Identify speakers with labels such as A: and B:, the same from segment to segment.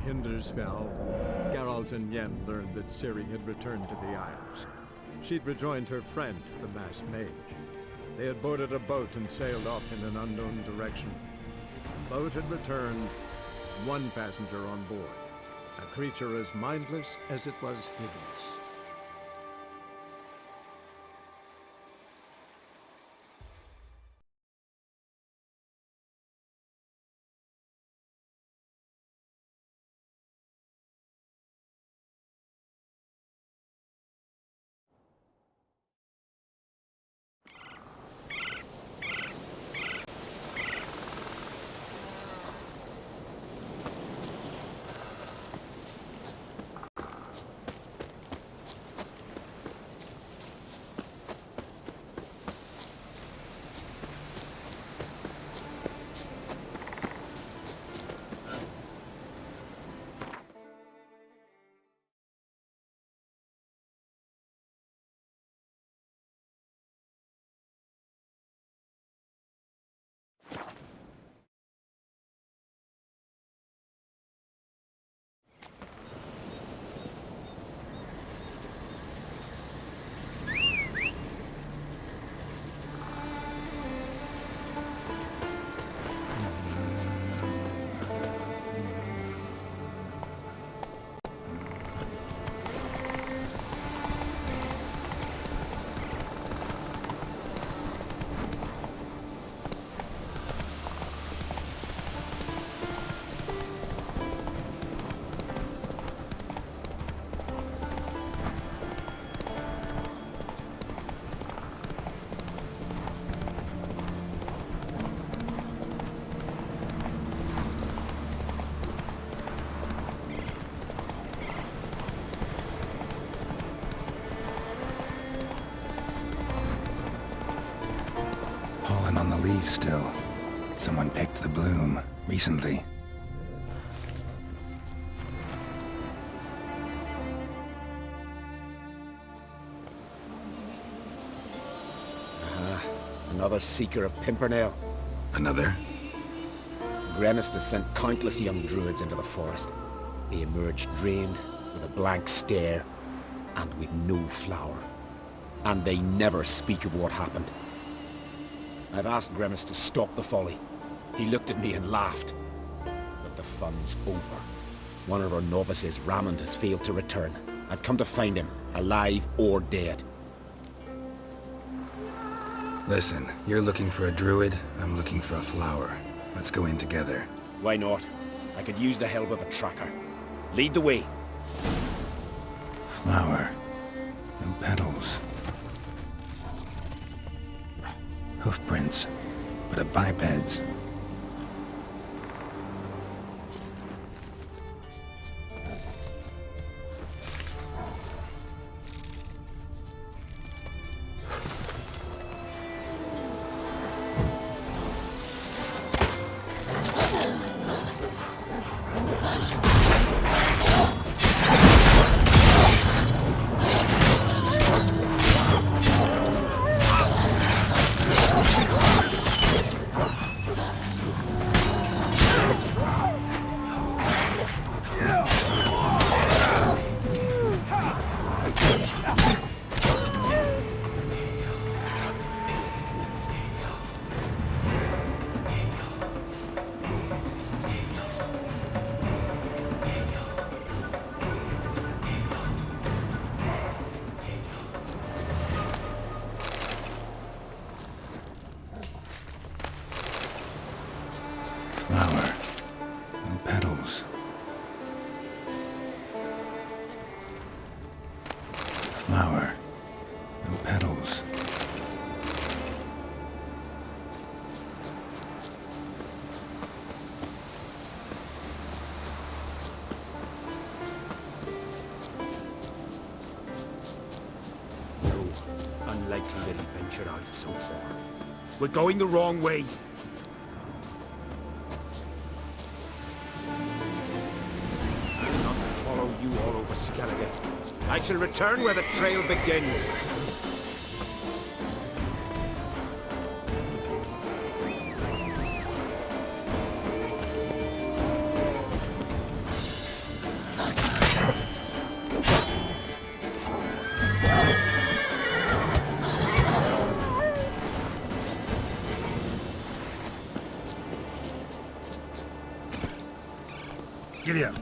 A: Hinders fell, Geralt and Yen learned that Ciri had returned to the Isles. She'd rejoined her friend, the masked mage. They had boarded a boat and sailed off in an unknown direction. The boat had returned, one passenger on board, a creature as mindless as it was hideous.
B: On the leaf still. Someone picked the bloom recently.
C: Another seeker of Pimpernel.
B: Another?
C: Gremist has sent countless young druids into the forest. They emerge drained, with a blank stare, and with no flower. And they never speak of what happened. I've asked Gremist to stop the folly. He looked at me and laughed. But the fun's over. One of our novices, Ramond, has failed to return. I've come to find him, alive or dead.
B: Listen, you're looking for a druid, I'm looking for a flower. Let's go in together.
C: Why not? I could use the help of a tracker. Lead the way.
B: Flower. No petals. Hoofprints, but a biped's. Flower. No petals. Flower. No petals.
C: No, unlikely that he ventured out so far. We're going the wrong way. I'll not follow you all over Skellige. I shall return where the trail begins.
B: Giddy up.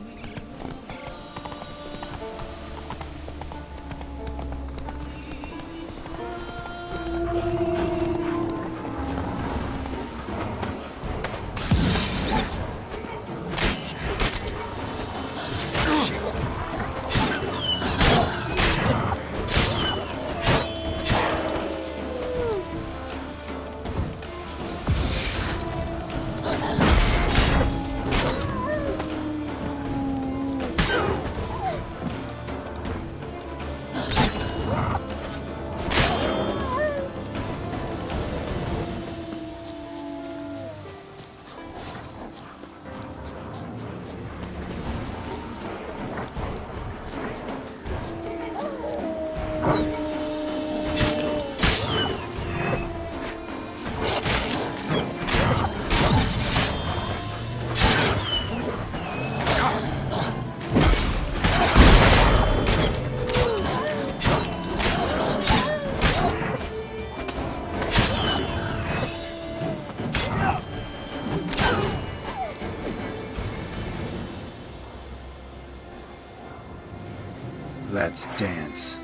B: Let's dance.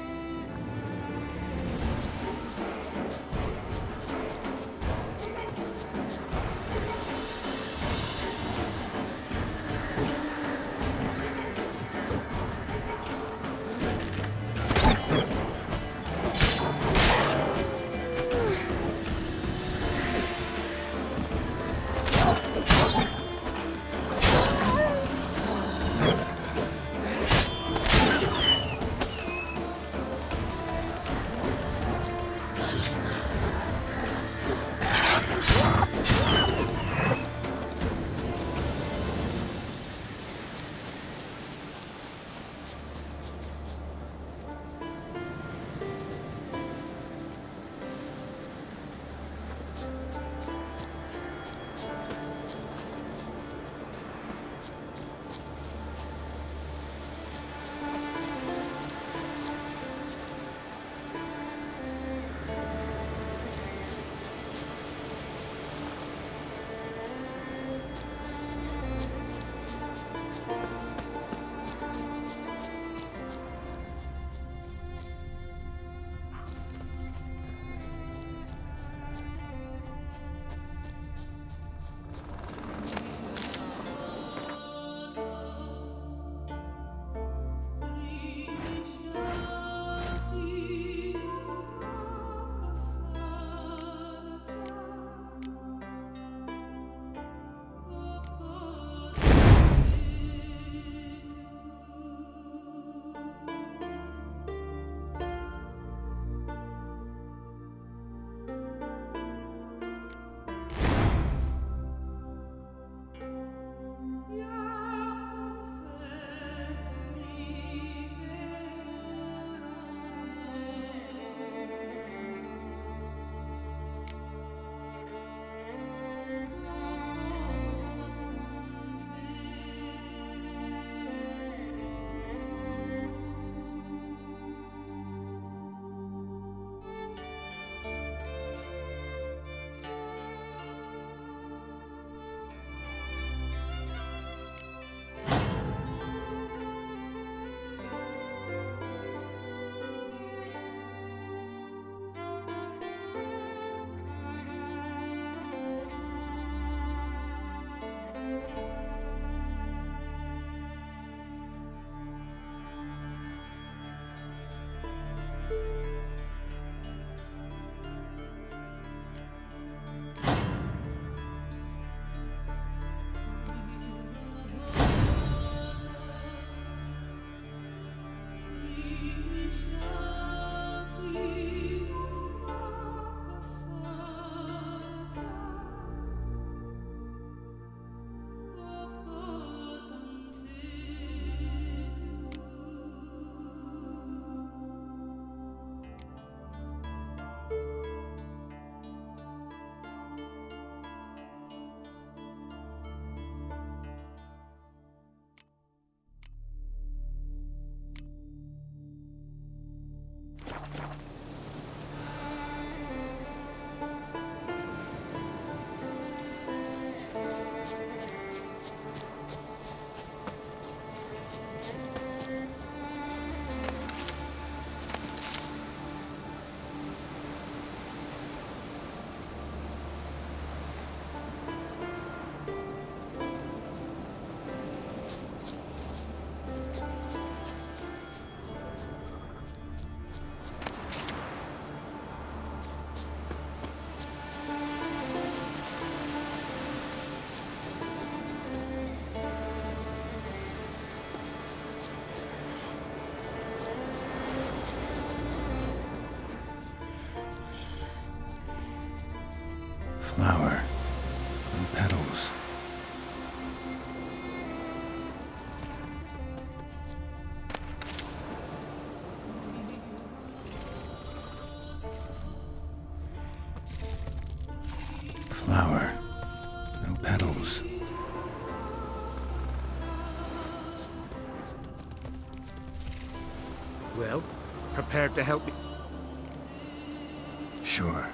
C: Well, prepared to help me?
B: Sure.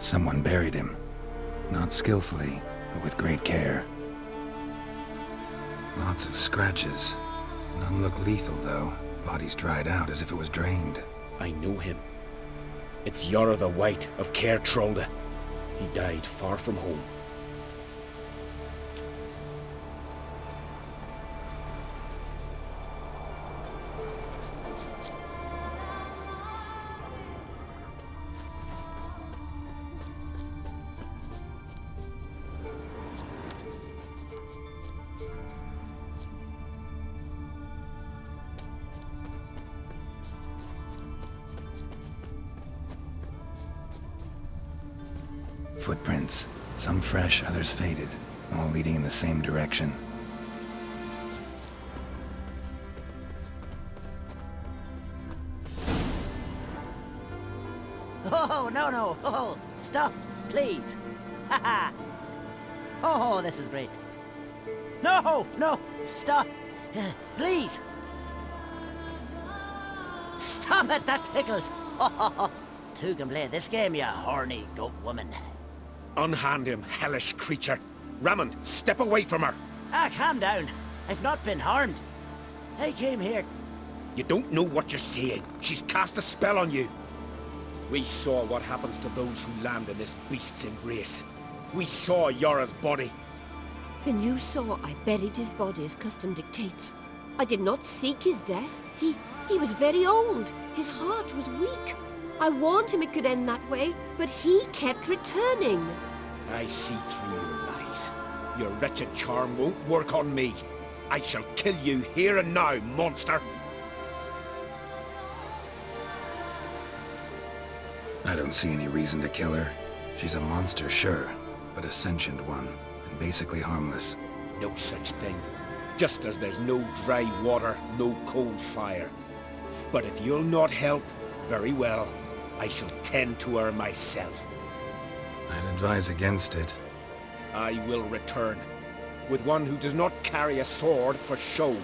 B: Someone buried him. Not skillfully, but with great care. Lots of scratches. None look lethal, though. Body's dried out as if it was drained.
C: I know him. It's Yara the White of Cair Trolda. He died far from home.
B: Footprints. Some fresh, others faded. All leading in the same direction.
D: Oh, no, no. Oh, stop, please. Haha. Oh, this is great. No, no, stop. Please. Stop it, that tickles. Two can play this game, you horny goat woman.
C: Unhand him, hellish creature. Raymond, step away from her.
D: Ah, calm down. I've not been harmed. I came here.
C: You don't know what you're saying. She's cast a spell on you. We saw what happens to those who land in this beast's embrace. We saw Yara's body.
E: Then you saw I buried his body as custom dictates. I did not seek his death. He was very old. His heart was weak. I warned him it could end that way, but he kept returning.
C: I see through your lies. Your wretched charm won't work on me. I shall kill you here and now, monster.
B: I don't see any reason to kill her. She's a monster, sure, but a sentient one, and basically harmless.
C: No such thing. Just as there's no dry water, no cold fire. But if you'll not help, very well. I shall tend to her myself.
B: I'd advise against it.
C: I will return, with one who does not carry a sword for show.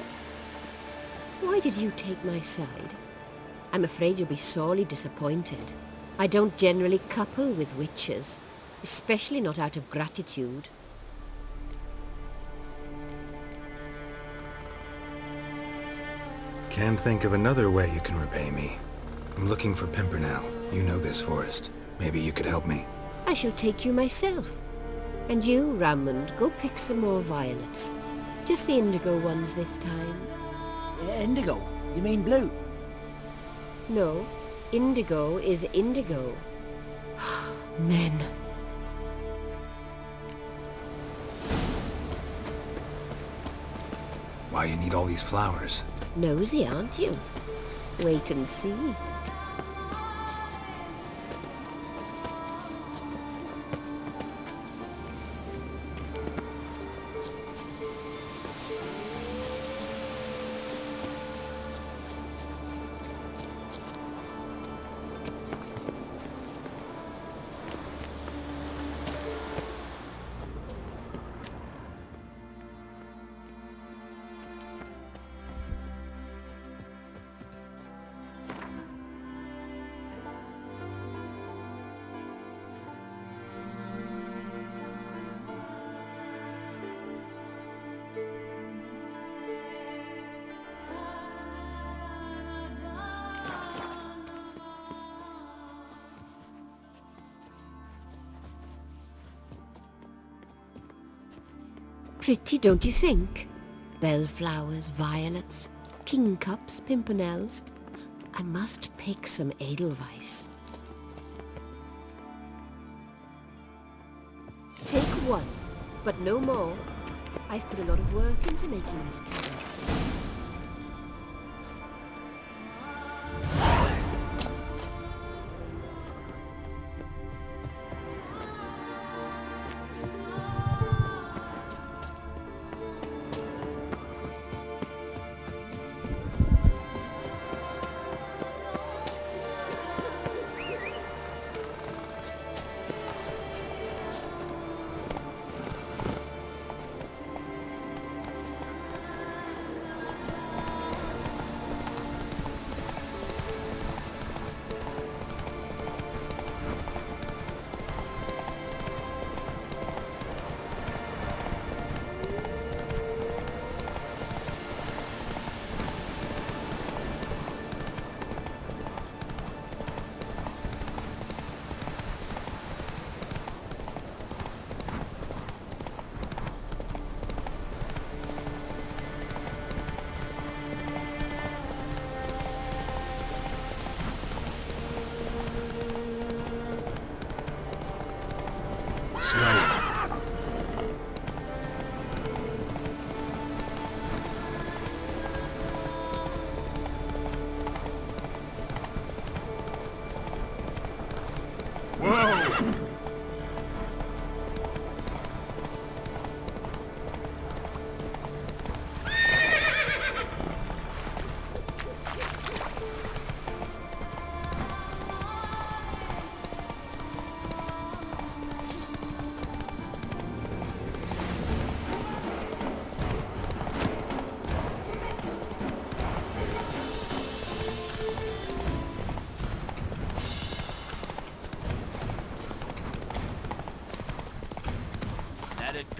E: Why did you take my side? I'm afraid you'll be sorely disappointed. I don't generally couple with witches, especially not out of gratitude.
B: Can't think of another way you can repay me. I'm looking for Pimpernel. You know this forest. Maybe you could help me.
E: I shall take you myself. And you, Raymond, go pick some more violets. Just the indigo ones this time.
D: Indigo? You mean blue?
E: No, indigo is indigo. Men.
B: Why you need all these flowers?
E: Nosy, aren't you? Wait and see. Pretty, don't you think? Bellflowers, violets, kingcups, pimpernels. I must pick some edelweiss. Take one, but no more. I've put a lot of work into making this cabin.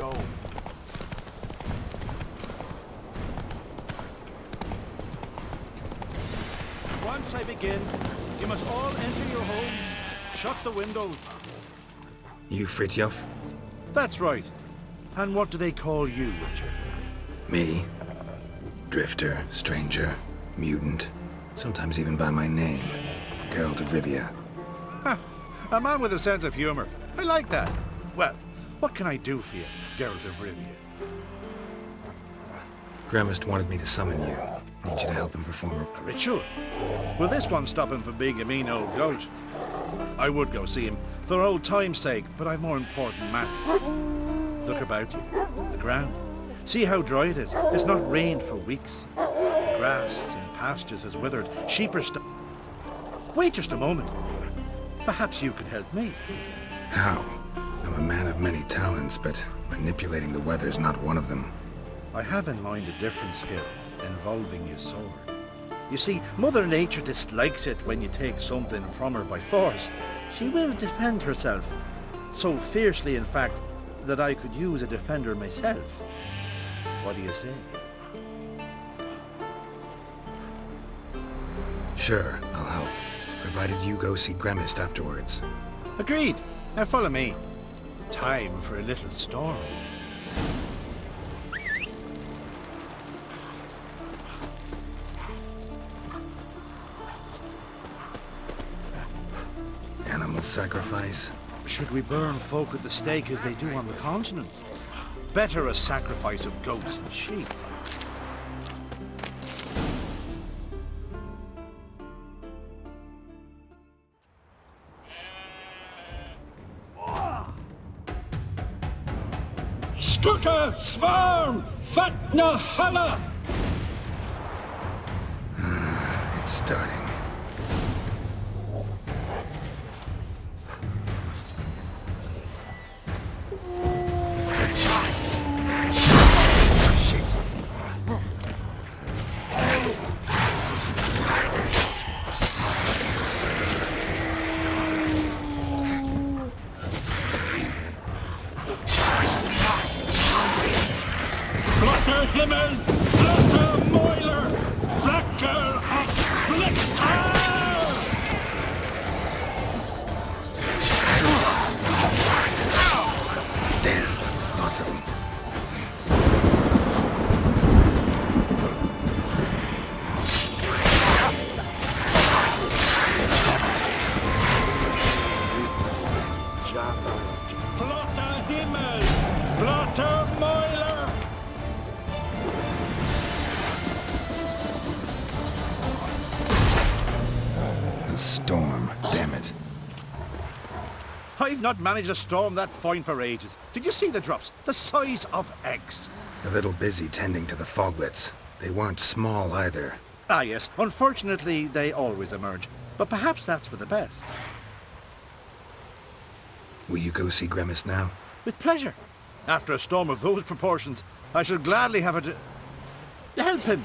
F: go. Once I begin, you must all enter your homes, shut the windows.
B: You Fritjof?
F: That's right. And what do they call you, Richard?
B: Me? Drifter, stranger, mutant, sometimes even by my name. Geralt of Rivia.
F: Ha! A man with a sense of humor. I like that. Well, what can I do for you, Geralt of Rivia?
B: Gremist wanted me to summon you. Need you to help him perform
F: A ritual? Will this one stop him from being a mean old goat? I would go see him for old time's sake, but I've more important matters. Look about you. The ground. See how dry it is. It's not rained for weeks. The grass in pastures has withered. Sheep are Wait just a moment. Perhaps you could help me.
B: How? I'm a man of many talents, but manipulating the weather's not one of them.
F: I have in mind a different skill, involving your sword. You see, Mother Nature dislikes it when you take something from her by force. She will defend herself. So fiercely, in fact, that I could use a defender myself. What do you say?
B: Sure, I'll help, provided you go see Gremist afterwards.
F: Agreed. Now follow me. Time for a little storm.
B: Animal sacrifice?
F: Should we burn folk at the stake as they do on the continent? Better a sacrifice of goats and sheep.
G: Skuka Svarm Fatna Hala!
B: It's starting.
G: Blotter Himmel! Blotter Moiler! Blacker of Blitzar!
B: Damn, lots of them.
G: Blotter Himmel! Blotter Moiler!
B: A storm, damn it.
F: I've not managed a storm that fine for ages. Did you see the drops? The size of eggs.
B: A little busy tending to the foglets. They weren't small either.
F: Ah yes, unfortunately they always emerge. But perhaps that's for the best.
B: Will you go see Gremist now?
F: With pleasure. After a storm of those proportions, I should gladly have it to help him.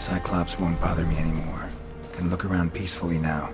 B: Cyclops won't bother me anymore. Can look around peacefully now.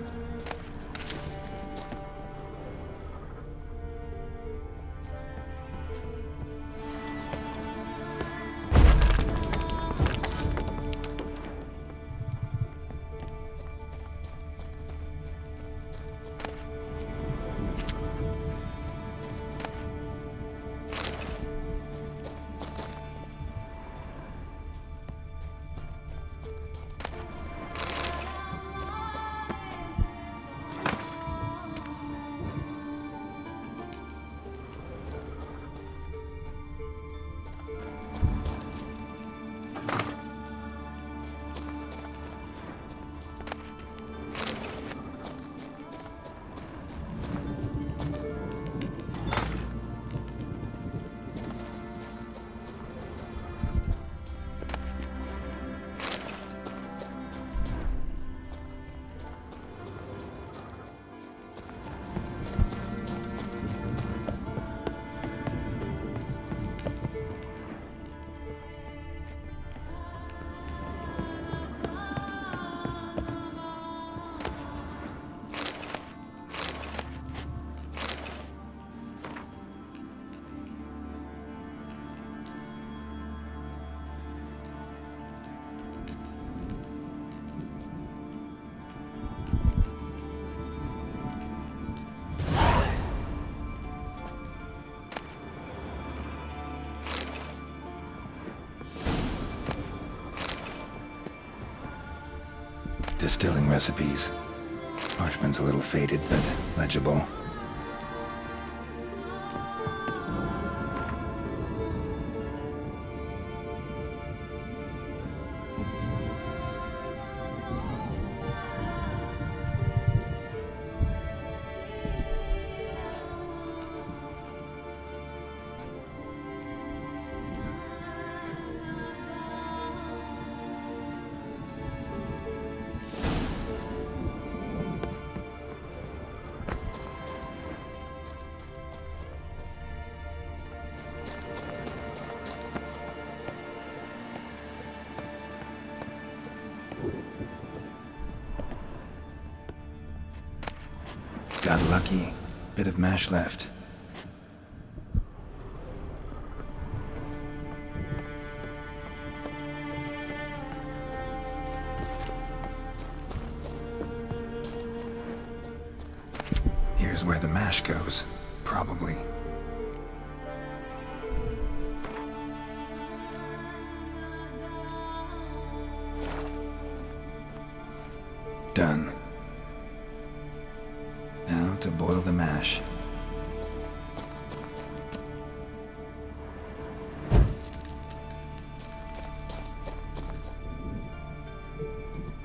B: Distilling recipes. Parchment's a little faded, but legible. Got lucky. Bit of mash left. Here's where the mash goes. Probably. Done. Now to boil the mash.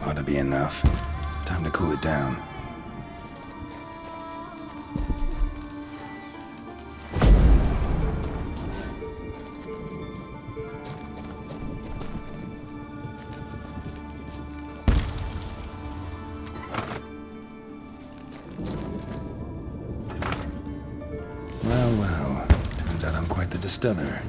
B: Ought to be enough. Time to cool it down. Well, turns out I'm quite the distiller.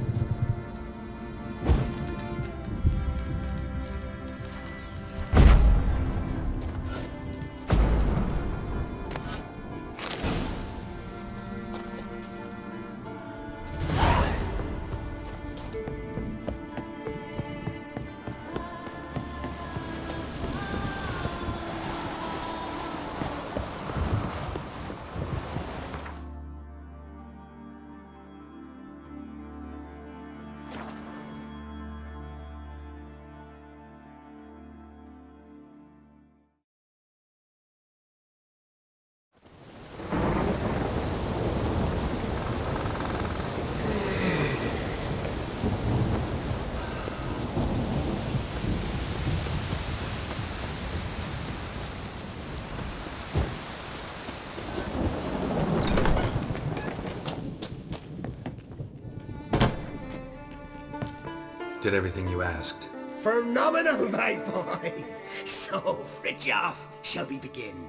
B: Did everything you asked.
H: Phenomenal, my boy! So, Fritjof, shall we begin?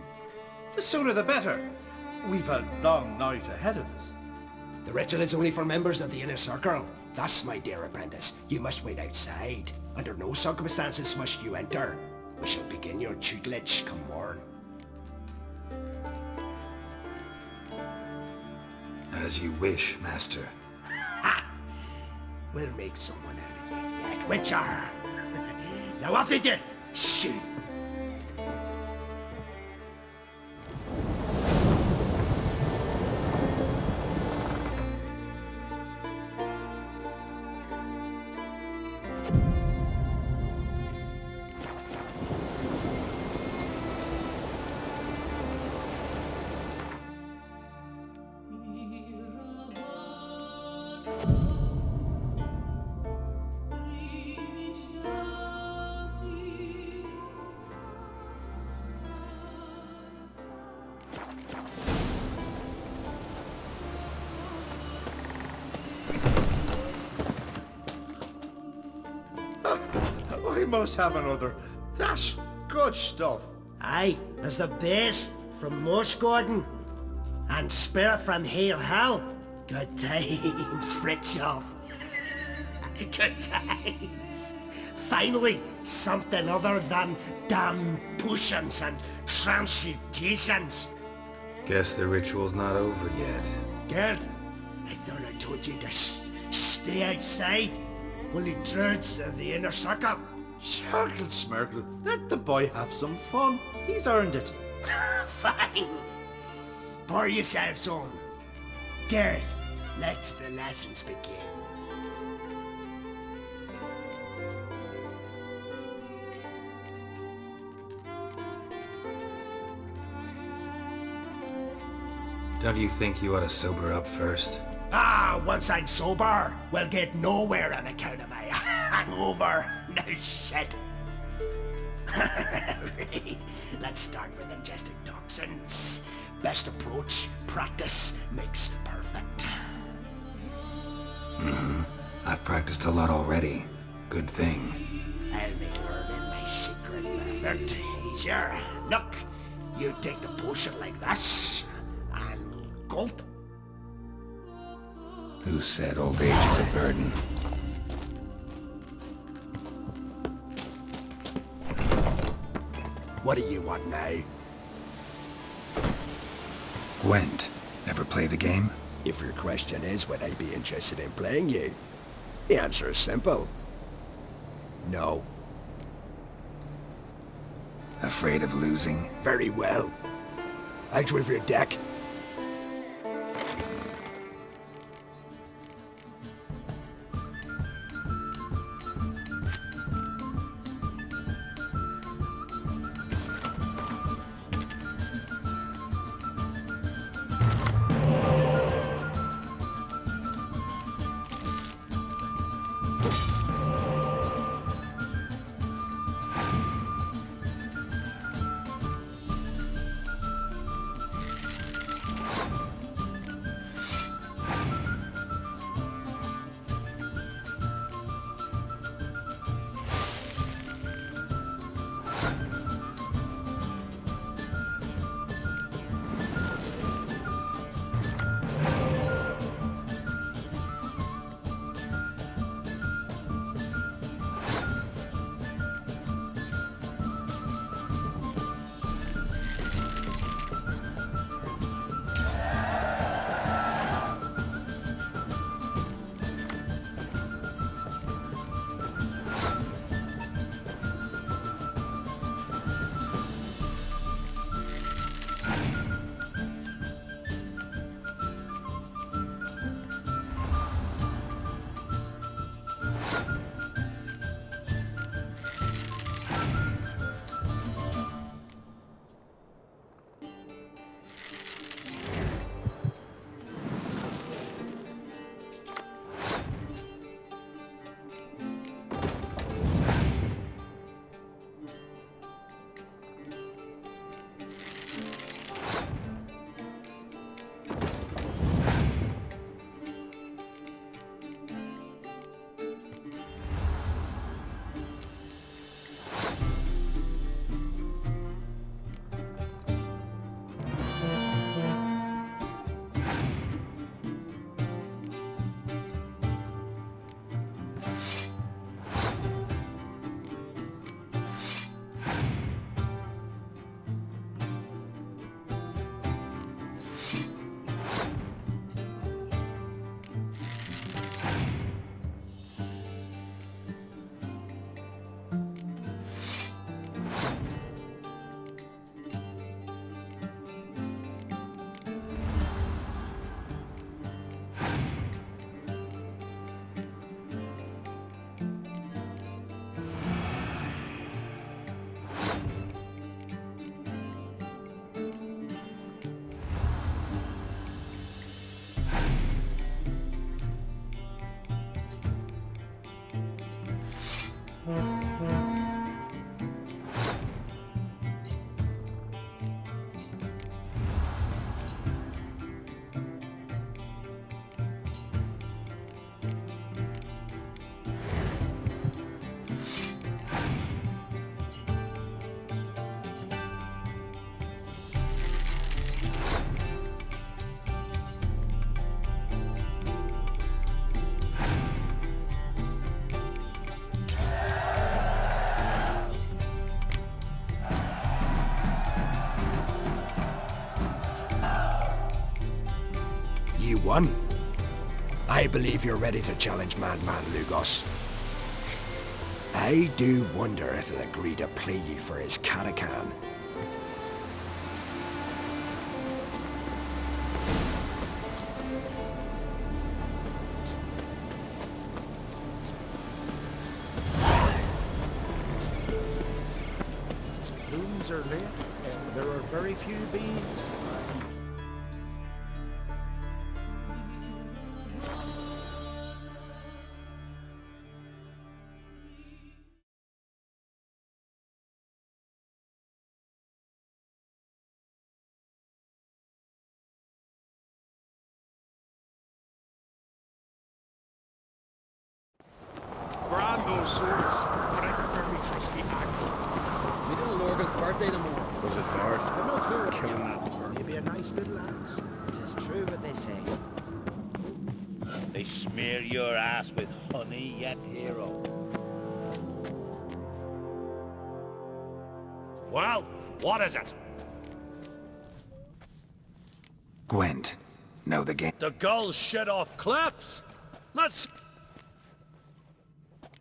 F: The sooner the better. We've a long night ahead of us.
H: The ritual is only for members of the inner circle. Thus, my dear apprentice, you must wait outside. Under no circumstances must you enter. We shall begin your tutelage come morn.
B: As you wish, master.
H: We'll make someone out of you yet, Witcher! Now off with you! Shoot!
F: I must have another. That's good stuff.
H: Aye, as the base from Mosh Gordon. And spirit from Hail Hell. Good times, Fritjof. Good times. Finally, something other than damn potions and transmutations.
B: Guess the ritual's not over yet.
H: Geralt, I thought I told you to stay outside. Only druids of the inner circle.
F: Smirkle, Smirkle. Let the boy have some fun. He's earned it.
H: Fine. Pour yourselves on. Geralt, let the lessons begin.
B: Don't you think you ought to sober up first?
H: Ah, once I'm sober, we'll get nowhere on account of my hangover. No shit. Let's start with ingesting toxins. Best approach, practice makes perfect.
B: I've practiced a lot already. Good thing.
H: I'll make learning my secret method easier. Look, you take the potion like this, and gulp.
B: Who said old age is a burden?
H: What do you want now?
B: Gwent. Ever play the game?
H: If your question is, would I be interested in playing you? The answer is simple. No.
B: Afraid of losing?
H: Very well. Out with your deck. You won. I believe you're ready to challenge Madman Lugos. I do wonder if he'll agree to play you for his catacan.
F: Blooms are late, and there are very few bees.
G: Brand those swords, but I prefer me trusty axe.
I: We did a Lorgan's birthday tomorrow.
F: Was it hard?
I: I'm not sure.
F: Killing that bird.
G: Maybe a nice little axe.
D: It is true what they say.
J: They smear your ass with honey yet, hero. Well, what is it?
B: Gwent. Know the game?
J: The gulls shed off cliffs! Let's...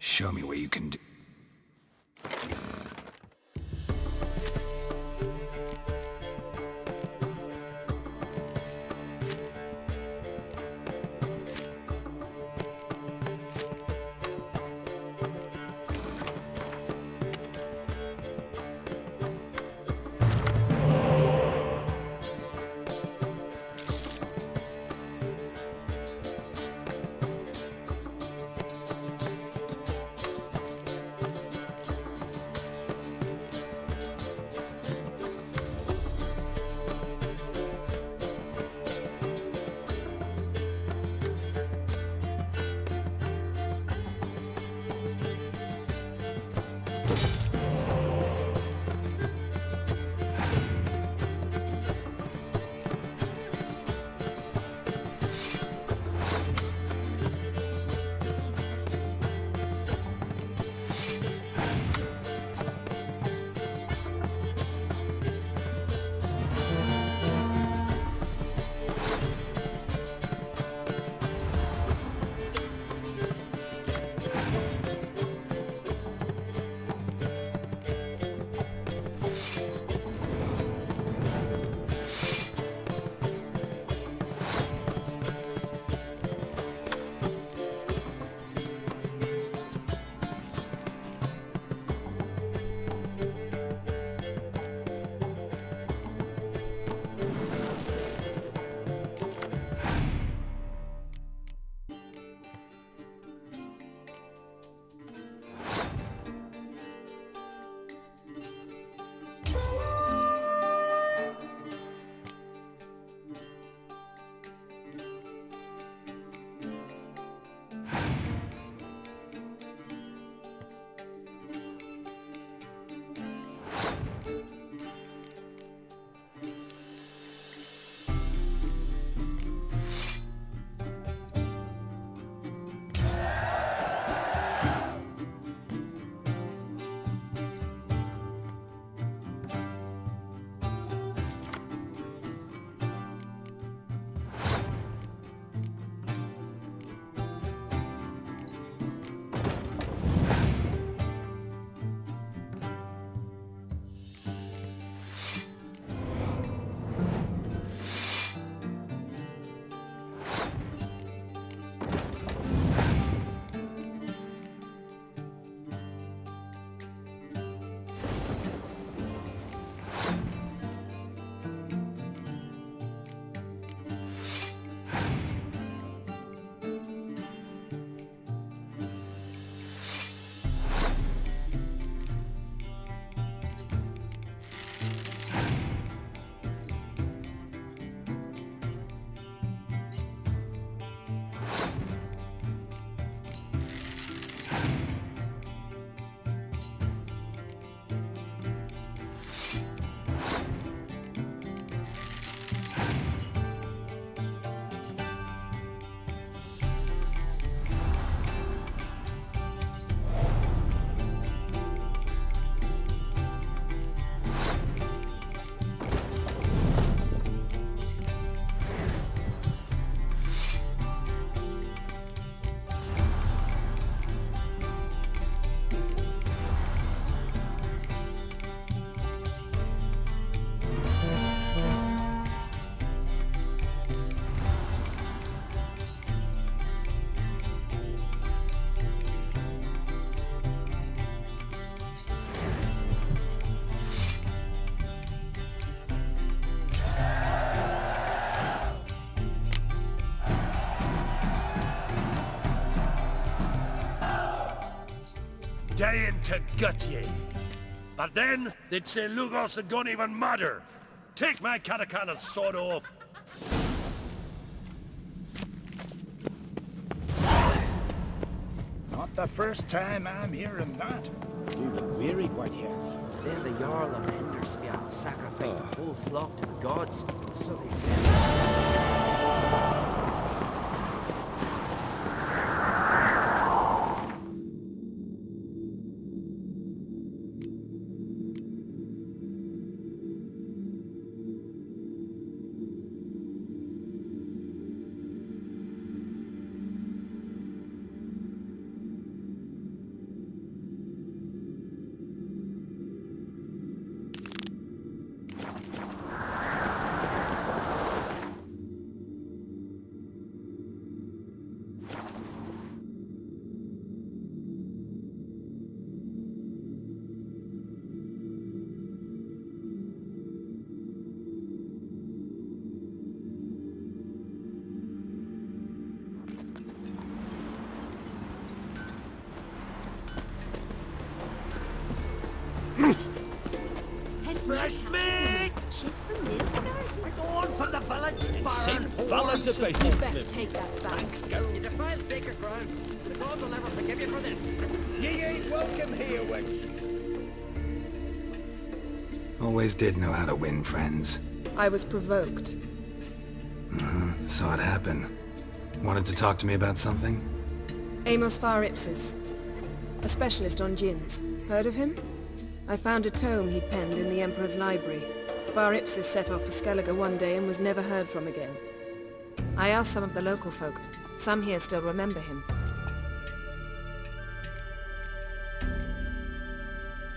B: Show me what you can do.
J: Dying to gut ye. But then, they'd say Lugos had gone even madder. Take my catacana sword off.
C: Not the first time I'm hearing that. You look wearied, Whitehair.
D: Then the Jarl of Hendersfjall sacrificed a whole flock to the gods, so they'd say.
I: Let's debate
E: You
I: that.
E: best take that back.
I: Thanks, Geralt. You defile sacred ground. The gods will never forgive you for this.
G: Ye ain't welcome here, wench.
B: Always did know how to win friends.
K: I was provoked.
B: Saw it happen. Wanted to talk to me about something?
K: Amos var-ipsis, a specialist on djinns. Heard of him? I found a tome he'd penned in the Emperor's library. Var-ipsis set off for Skellige one day and was never heard from again. I asked some of the local folk. Some here still remember him.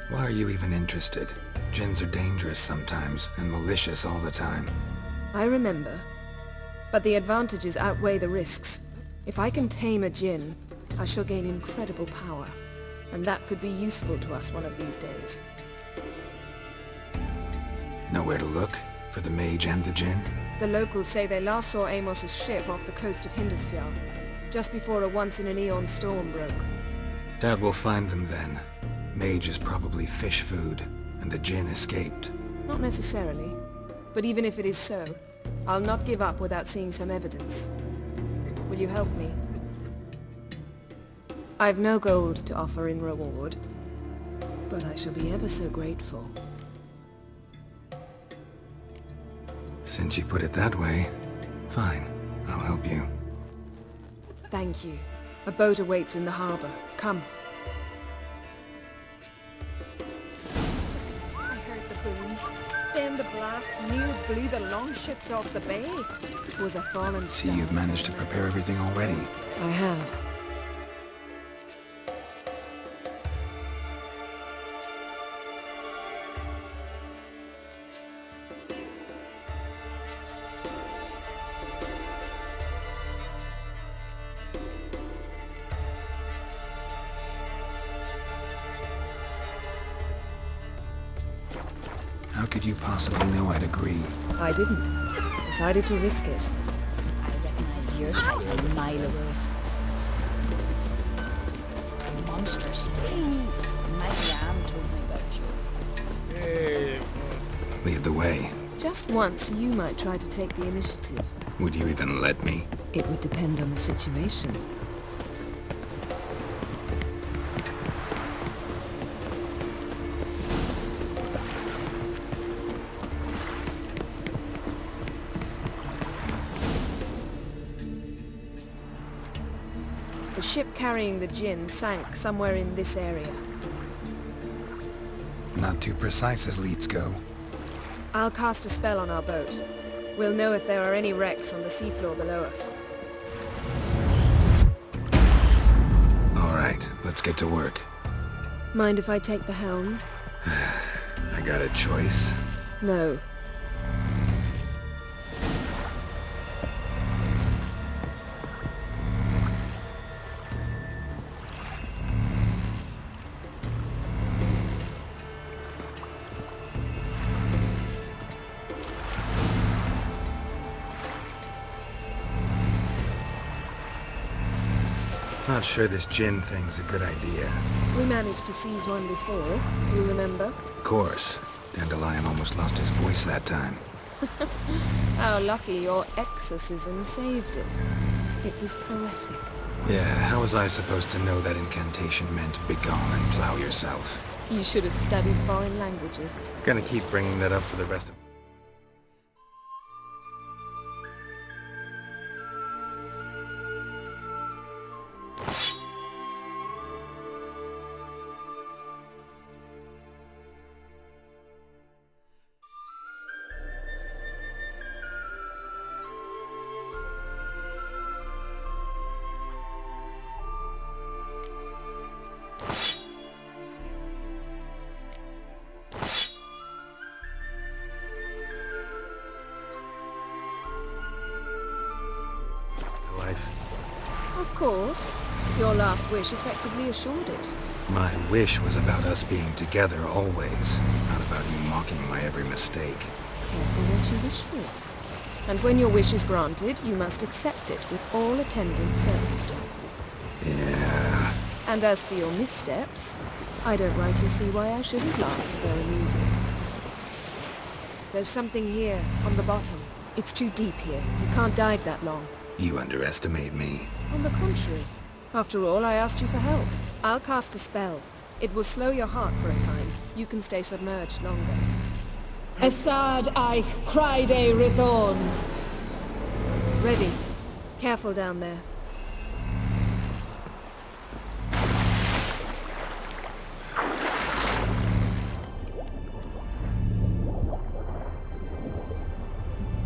B: Why are you even interested? Djinns are dangerous sometimes, and malicious all the time.
K: I remember. But the advantages outweigh the risks. If I can tame a djinn, I shall gain incredible power. And that could be useful to us one of these days.
B: Nowhere to look? For the mage and the djinn?
K: The locals say they last saw Amos's ship off the coast of Hindisfjall, just before a once-in-an-eon storm broke.
B: Doubt we'll find them then. Mage is probably fish food, and the djinn escaped.
K: Not necessarily. But even if it is so, I'll not give up without seeing some evidence. Will you help me? I've no gold to offer in reward, but I shall be ever so grateful.
B: Since you put it that way, fine. I'll help you.
K: Thank you. A boat awaits in the harbor. Come. First, I heard the boom. Then the blast near blew the longships off the bay. 'Twas a fallen
B: See,
K: star.
B: you've managed to prepare everything already.
K: I have.
B: How could you possibly know I'd agree?
K: I didn't. Decided to risk it.
D: I recognize your type a mile away. Monsters. My ram told me about you.
B: Lead the way.
K: Just once, you might try to take the initiative.
B: Would you even let me?
K: It would depend on the situation. The ship carrying the djinn sank somewhere in this area.
B: Not too precise as leads go.
K: I'll cast a spell on our boat. We'll know if there are any wrecks on the seafloor below us.
B: All right, let's get to work.
K: Mind if I take the helm?
B: I got a choice.
K: No.
B: Not sure this djinn thing's a good idea.
K: We managed to seize one before. Do you remember?
B: Of course. Dandelion almost lost his voice that time.
K: How lucky your exorcism saved it. It was poetic.
B: Yeah, how was I supposed to know that incantation meant begone and plow yourself?
K: You should have studied foreign languages.
B: Gonna keep bringing that up for the rest of... life.
K: Of course. Your last wish effectively assured it.
B: My wish was about us being together always, not about you mocking my every mistake.
K: Careful what you wish for. And when your wish is granted, you must accept it with all attendant circumstances.
B: Yeah.
K: And as for your missteps, I don't rightly see why I shouldn't laugh if they're amusing. There's something here, on the bottom. It's too deep here. You can't dive that long.
B: You underestimate me.
K: On the contrary. After all, I asked you for help. I'll cast a spell. It will slow your heart for a time. You can stay submerged longer.
L: Assad I Cride Rithorn.
K: Ready. Careful down there.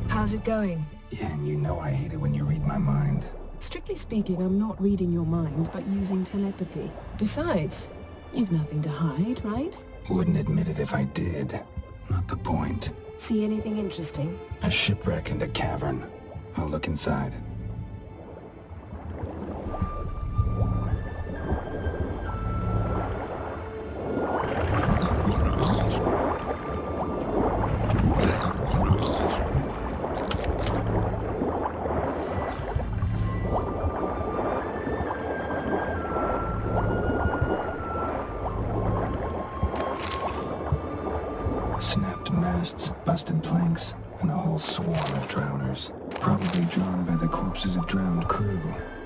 K: How's it going?
B: Yen, you know I hate it when you read my mind.
L: Strictly speaking, I'm not reading your mind, but using telepathy. Besides, you've nothing to hide, right?
B: Wouldn't admit it if I did. Not the point.
L: See anything interesting?
B: A shipwreck and a cavern. I'll look inside. Snapped masts, busted planks, and a whole swarm of drowners. Probably drawn by the corpses of drowned crew.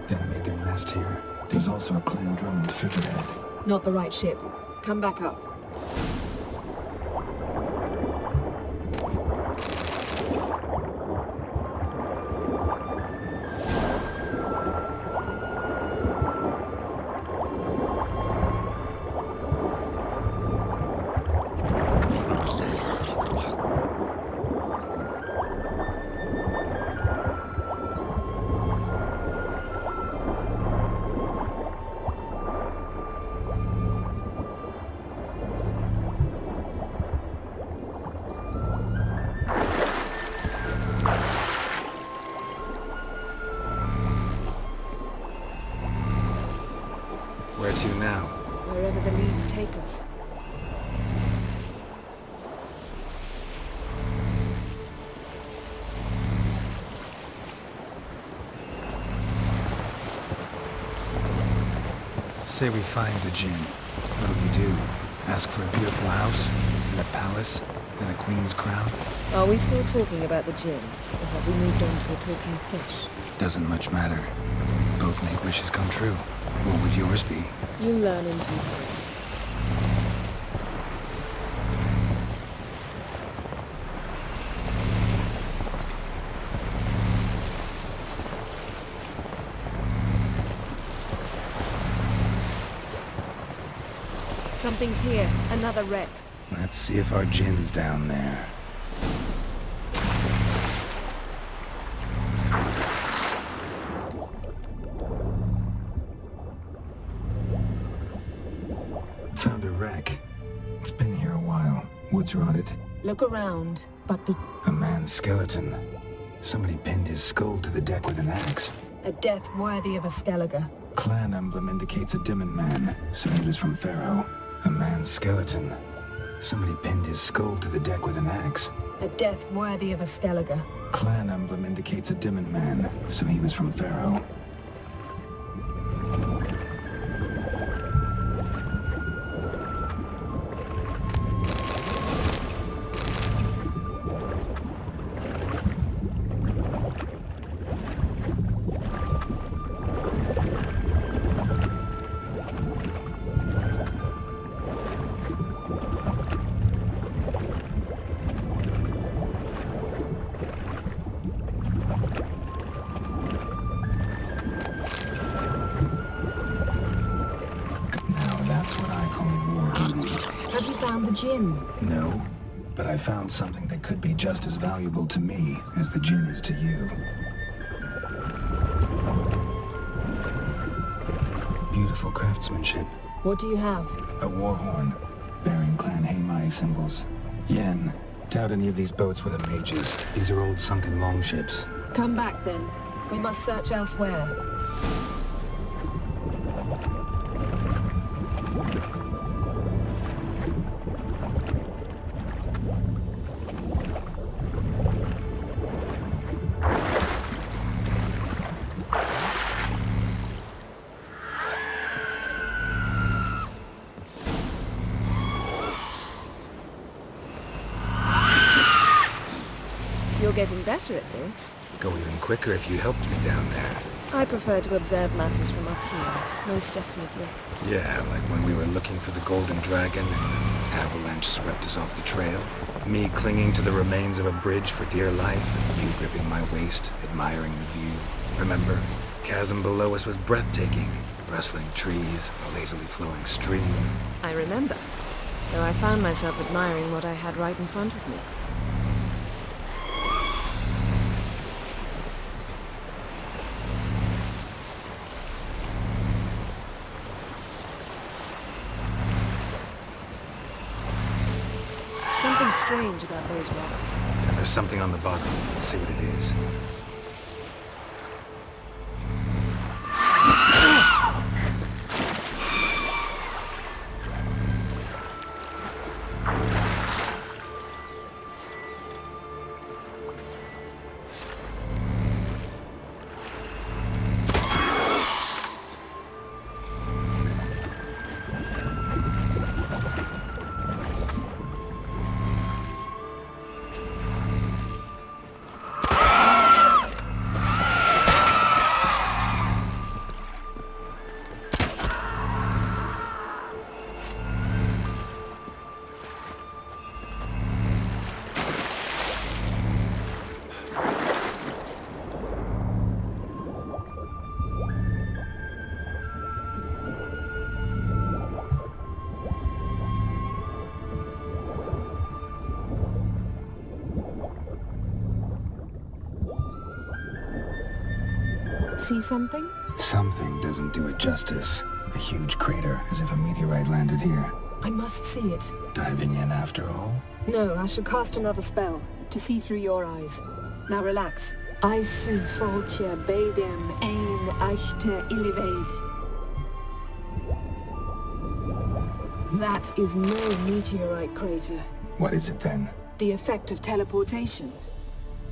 B: Then made their nest here. There's also a clan Drummond figurehead.
L: Not the right ship. Come back up.
B: Where to now?
K: Wherever the leads take us.
B: Say we find the Jinn. What'll you do? Ask for a beautiful house? And a palace? And a queen's crown?
K: Are we still talking about the Jinn? Or have we moved on to a talking fish?
B: Doesn't much matter. Both make wishes come true. What would yours be?
K: You learn in due course. Something's here. Another wreck.
B: Let's see if our Jinn's down there. Found a wreck. It's been here a while. Wood's rotted.
L: Look around, but be...
B: A man's skeleton. Somebody pinned his skull to the deck with an axe.
L: A death worthy of a skellige.
B: Clan emblem indicates a Dimmen man, so he was from Pharaoh. A man's skeleton. Somebody pinned his skull to the deck with an axe.
L: A death worthy of a skellige.
B: Clan emblem indicates a Dimmen man, so he was from Pharaoh.
L: Jinn?
B: No, but I found something that could be just as valuable to me as the Jinn is to you. Beautiful craftsmanship.
L: What do you have?
B: A war horn, bearing Clan Haimai symbols. Yen, doubt any of these boats were the mages. These are old sunken longships.
L: Come back then. We must search elsewhere.
K: You're You're getting better at this.
H: Go even quicker if you helped me down there.
K: I prefer to observe matters from up here, most definitely.
H: Yeah, like when we were looking for the Golden Dragon and an avalanche swept us off the trail. Me clinging to the remains of a bridge for dear life, you gripping my waist, admiring the view. Remember? Chasm below us was breathtaking. Rustling trees, a lazily flowing stream.
K: I remember, though I found myself admiring what I had right in front of me. Something strange about those rocks.
H: And there's something on the bottom. Let's see what it is.
L: See something?
B: Something doesn't do it justice. A huge crater, as if a meteorite landed here.
L: I must see it.
B: Diving in after all?
L: No, I shall cast another spell, to see through your eyes. Now relax. I su foltje bedem ein echte illiveid. That is no meteorite crater.
B: What is it then?
L: The effect of teleportation.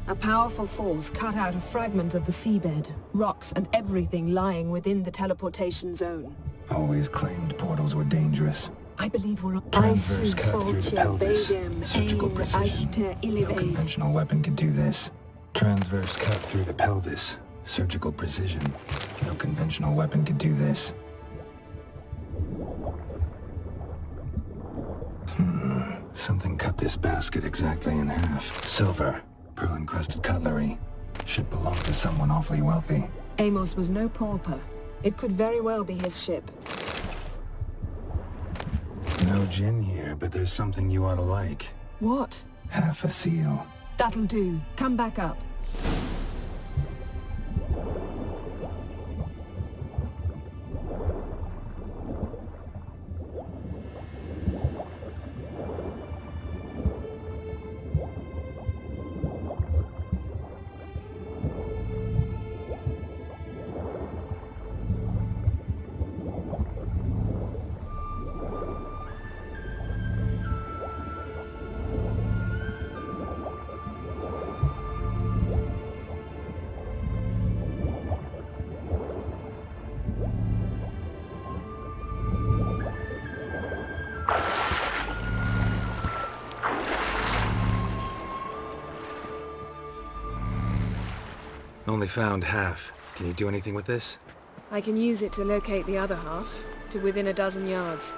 L: A powerful force cut out a fragment of the seabed, rocks and everything lying within the teleportation zone.
B: Always claimed portals were dangerous.
L: I believe we're on...
B: Transverse cut through the pelvis. Surgical precision. No conventional weapon can do this. Transverse cut through the pelvis. Surgical precision. No conventional weapon can do this. Something cut this basket exactly in half. Silver. Pearl-encrusted cutlery. Ship belonged to someone awfully wealthy.
L: Amos was no pauper. It could very well be his ship.
B: No gin here, but there's something you ought to like.
L: What?
B: Half a seal.
L: That'll do. Come back up.
H: Only found half. Can you do anything with this?
K: I can use it to locate the other half, to within a dozen yards.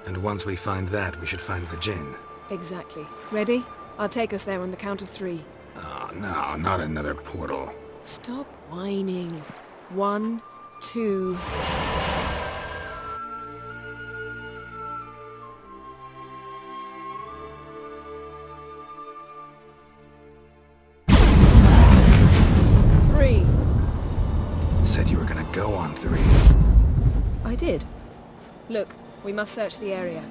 H: And once we find that, we should find the gin.
K: Exactly. Ready? I'll take us there on the count of 3.
H: Oh, no, not another portal.
K: Stop whining. 1, 2...
H: Said you were gonna go on 3.
K: I did. Look, we must search the area.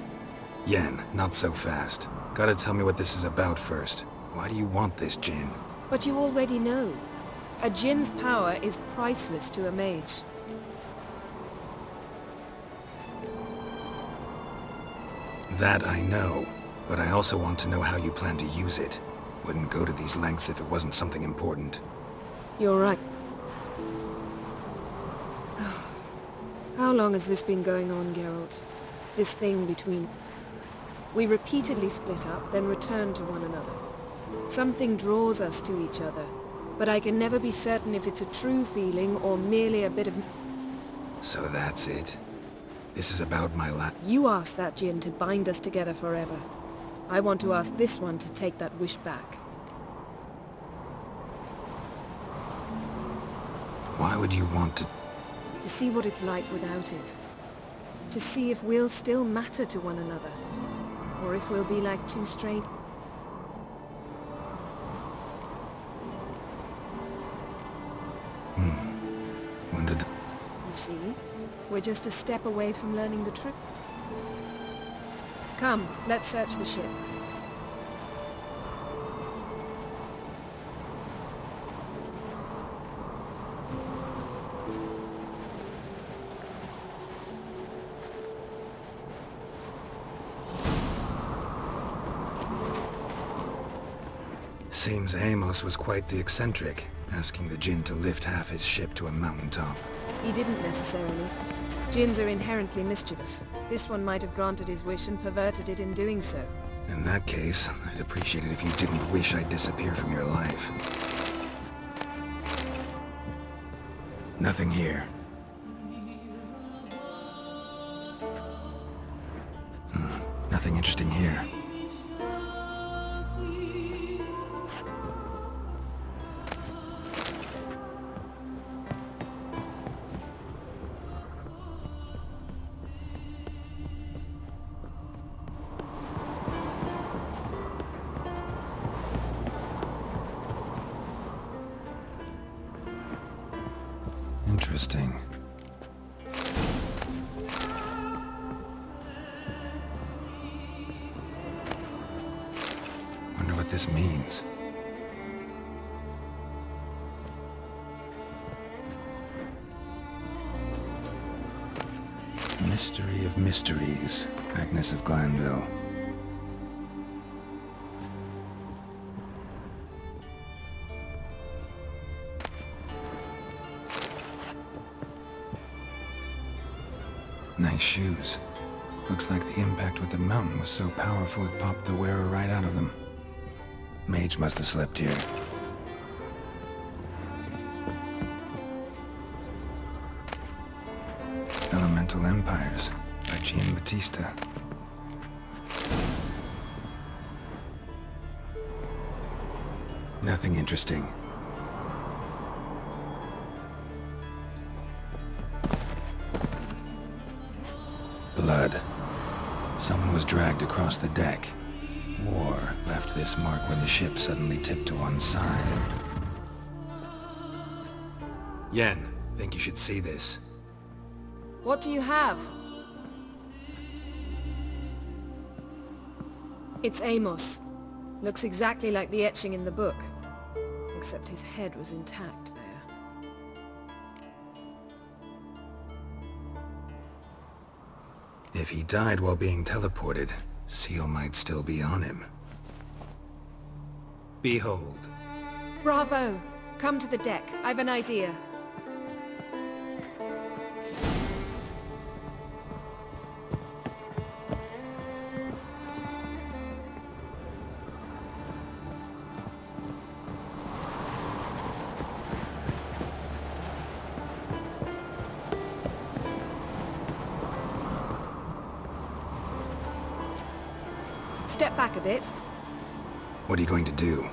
H: Yen, not so fast. Gotta tell me what this is about first. Why do you want this gin?
K: But you already know. A gin's power is priceless to a mage.
H: That I know, but I also want to know how you plan to use it. Wouldn't go to these lengths if it wasn't something important.
K: You're right. How long has this been going on, Geralt? This thing between... We repeatedly split up, then returned to one another. Something draws us to each other, but I can never be certain if it's a true feeling or merely a bit of...
B: So that's it. This is about my
K: You asked that djinn to bind us together forever. I want to ask this one to take that wish back.
B: Why would you want to...
K: To see what it's like without it. To see if we'll still matter to one another. Or if we'll be like two strangers.
B: Wondered...
K: You see? We're just a step away from learning the truth. Come, let's search the ship.
B: Seems Amos was quite the eccentric, asking the djinn to lift half his ship to a mountaintop.
K: He didn't necessarily. Djinns are inherently mischievous. This one might have granted his wish and perverted it in doing so.
B: In that case, I'd appreciate it if you didn't wish I'd disappear from your life. Nothing here. Nothing interesting here. Interesting. Wonder what this means. Mystery of mysteries, Agnes of Glanville. Nice shoes. Looks like the impact with the mountain was so powerful it popped the wearer right out of them. Mage must have slept here. Elemental Empires by Giambattista. Nothing interesting. Blood. Someone was dragged across the deck. War left this mark when the ship suddenly tipped to one side. Yen, think you should see this.
K: What do you have? It's Amos. Looks exactly like the etching in the book. Except his head was intact there.
B: If he died while being teleported, Seal might still be on him. Behold.
K: Bravo! Come to the deck. I've an idea. Step back a bit.
B: What are you going to do?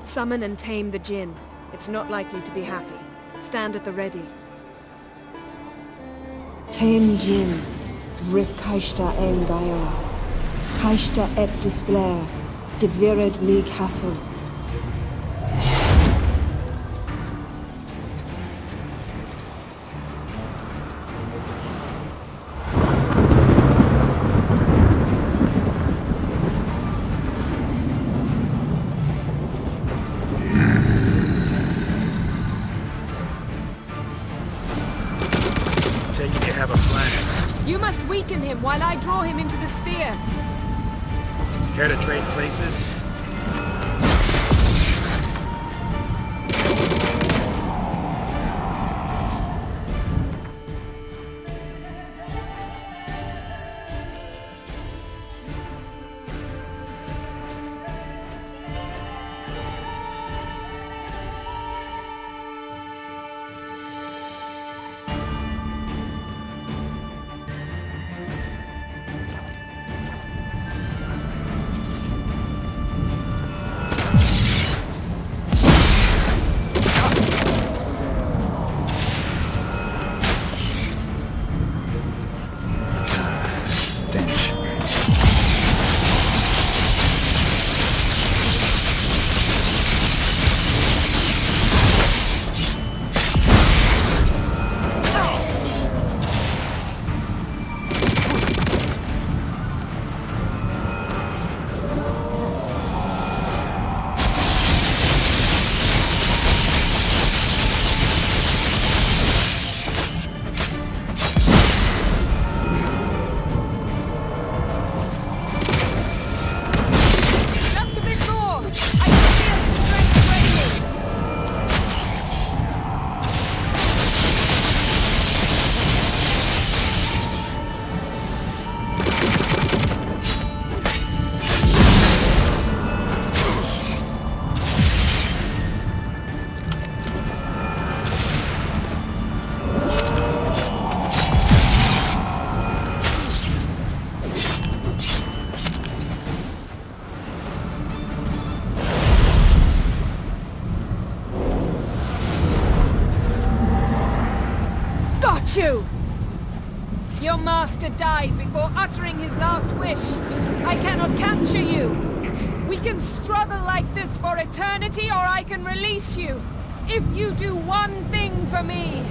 K: Summon and tame the djinn. It's not likely to be happy. Stand at the ready.
L: Tame djinn, vrif kaishta engaira. Kaishta et disglair, devired me castle.
K: You must weaken him while I draw him into the sphere.
F: Care to trade places?
K: you! Your master died before uttering his last wish. I cannot capture you. We can struggle like this for eternity, or I can release you. If you do one thing for me.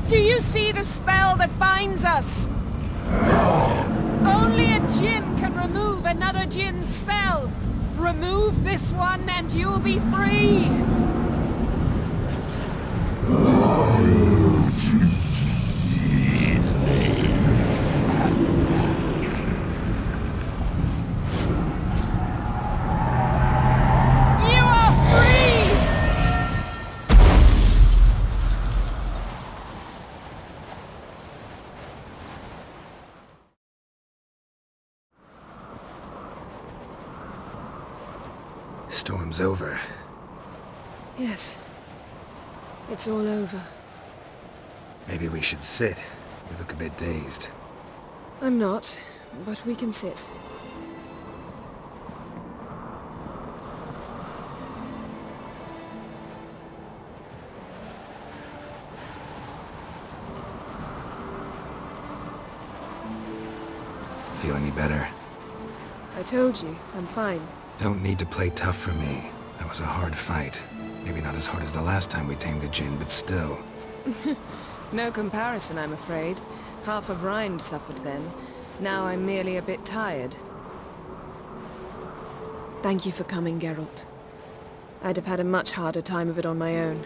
K: Do you see the spell that binds us? Only a djinn can remove another djinn's spell. Remove this one and you'll be free.
B: Storm's over.
K: Yes. It's all over.
B: Maybe we should sit. You look a bit dazed.
K: I'm not, but we can sit.
B: Feel any better?
K: I told you, I'm fine.
B: Don't need to play tough for me. That was a hard fight. Maybe not as hard as the last time we tamed a djinn, but still.
K: No comparison, I'm afraid. Half of Rind suffered then. Now I'm merely a bit tired. Thank you for coming, Geralt. I'd have had a much harder time of it on my own.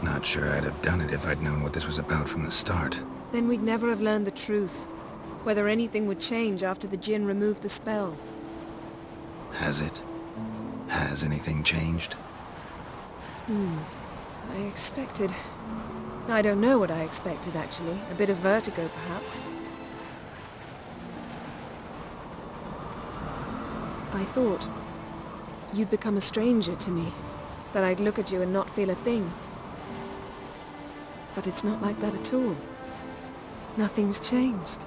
B: Not sure I'd have done it if I'd known what this was about from the start.
K: Then we'd never have learned the truth. Whether anything would change after the djinn removed the spell.
B: Has it? Has anything changed?
K: I expected... I don't know what I expected, actually. A bit of vertigo, perhaps. I thought you'd become a stranger to me. That I'd look at you and not feel a thing. But it's not like that at all. Nothing's changed.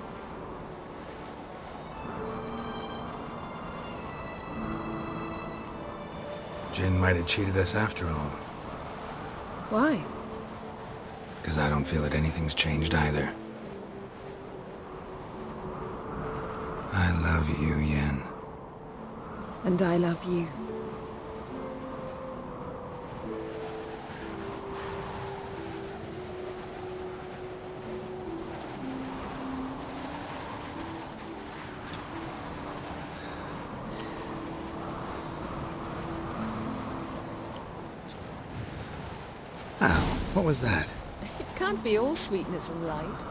B: Jinn might have cheated us after all.
K: Why?
B: Because I don't feel that anything's changed either. I love you, Yen.
K: And I love you.
B: Ow, what was that?
K: It can't be all sweetness and light.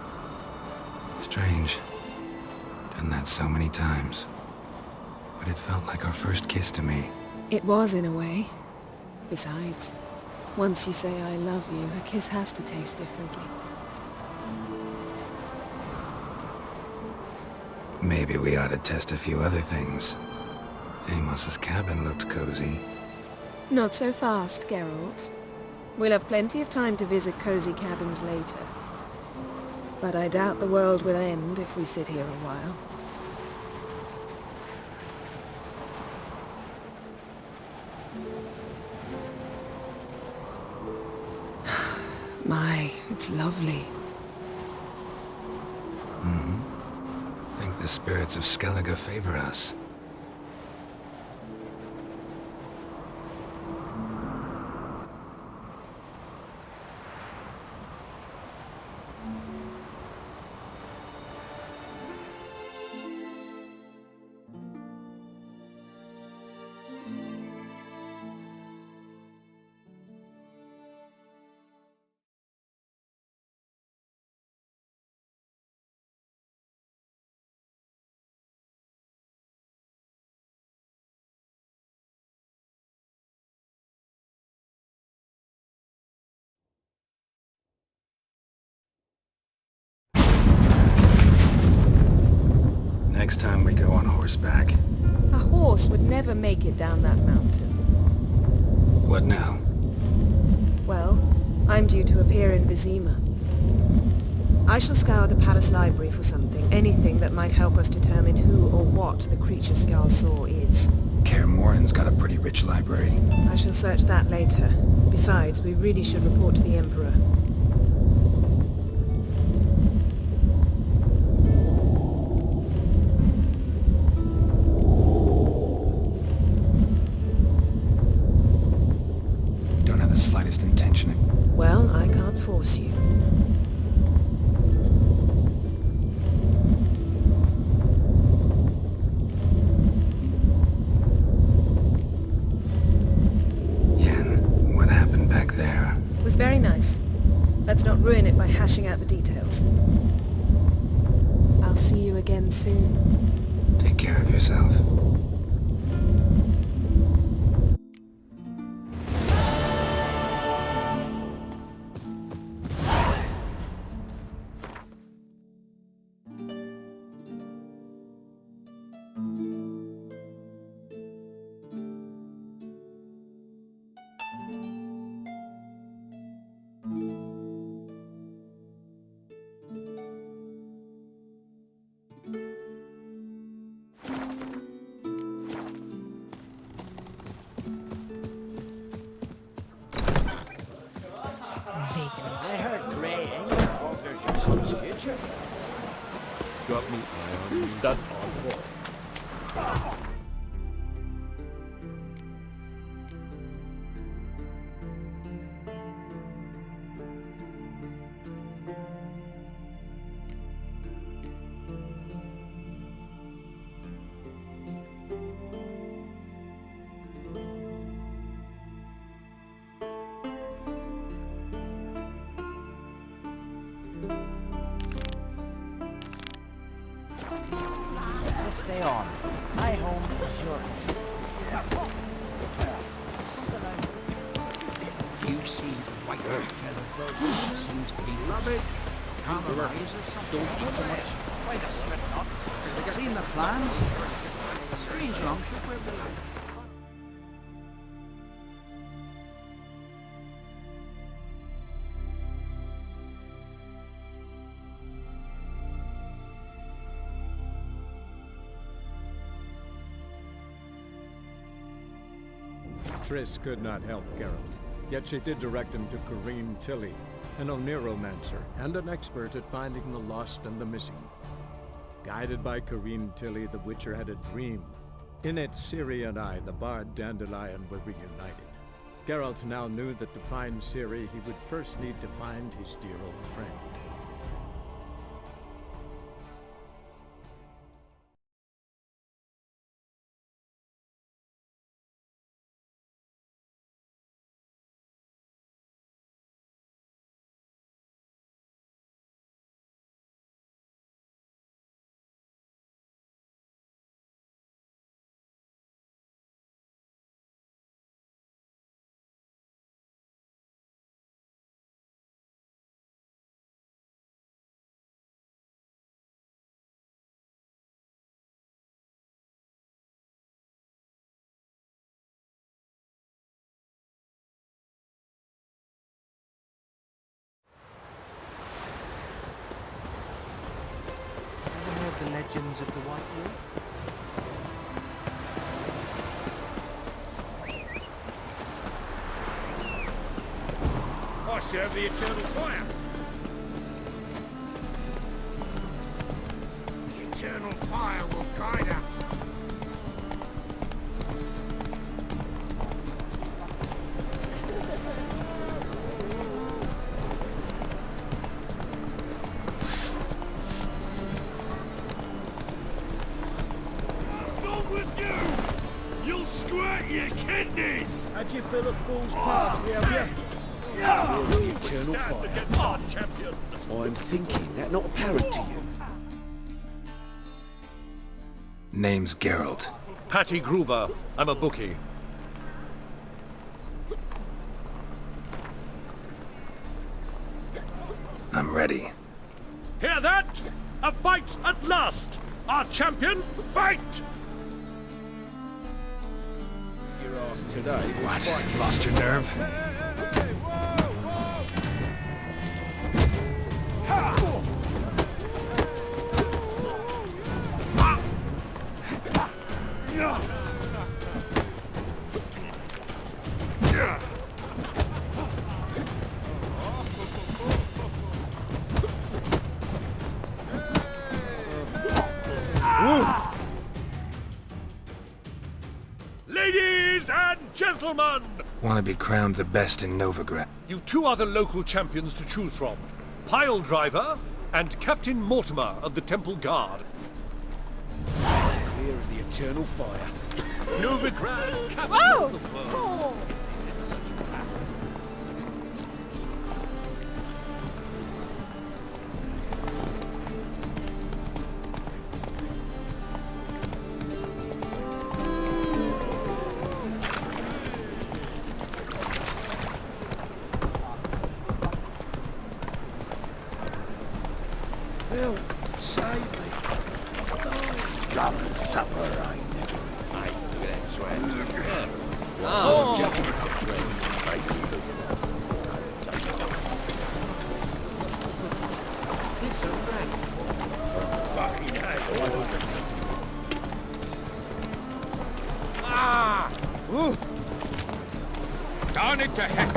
B: Strange. Done that so many times. But it felt like our first kiss to me.
K: It was, in a way. Besides, once you say I love you, a kiss has to taste differently.
B: Maybe we ought to test a few other things. Amos's cabin looked cozy.
K: Not so fast, Geralt. We'll have plenty of time to visit cozy cabins later. But I doubt the world will end if we sit here a while. My, it's lovely.
B: Think the spirits of Skellige favor us. Next time we go on horseback.
K: A horse would never make it down that mountain.
B: What now?
K: Well, I'm due to appear in Vizima. I shall scour the palace library for something, anything that might help us determine who or what the creature Skal saw is.
B: Kaer Morhen's got a pretty rich library.
K: I shall search that later. Besides, we really should report to the Emperor.
B: Don't have the slightest intention of...
K: Well, I can't force you.
E: Was very nice.
K: Let's not ruin it by hashing out the details. I'll see you again soon.
B: Take care of yourself.
D: I heard Grey England alters your son's future.
A: Got me eye on you.
J: That on board.
D: Stay on. My home is your home.
M: You see the white fellow seems keen. Love it. Compromise or something. Don't eat so much.
D: Wait a minute, not.
M: Seen the plan? Strange longship where we like.
A: Triss could not help Geralt, yet she did direct him to Corrine Tilly, an Oniromancer and an expert at finding the lost and the missing. Guided by Corrine Tilly, the Witcher had a dream. In it, Ciri and I, the bard Dandelion, were reunited. Geralt now knew that to find Ciri, he would first need to find his dear old friend.
M: The legends of the White Wolf?
J: I serve the eternal fire.
G: The eternal fire will guide us.
J: How'd you fill a fool's parsley, have you?
C: The eternal fire. I'm thinking that not apparent to you.
B: Name's Geralt.
J: Patty Gruber. I'm a bookie.
B: I'm ready.
J: Hear that? A fight at last! Our champion, fight!
C: Your ass today.
B: What? Lost your nerve?
J: gentlemen!
B: Want to be crowned the best in Novigrad.
J: You've two other local champions to choose from. Pile Driver and Captain Mortimer of the Temple Guard.
C: Clear as the eternal fire.
J: Novigrad, capital of the world.
C: Bill, save me. Rum and supper, I never.
J: It's a wreck. Fucking hell.
G: Darn it to heck!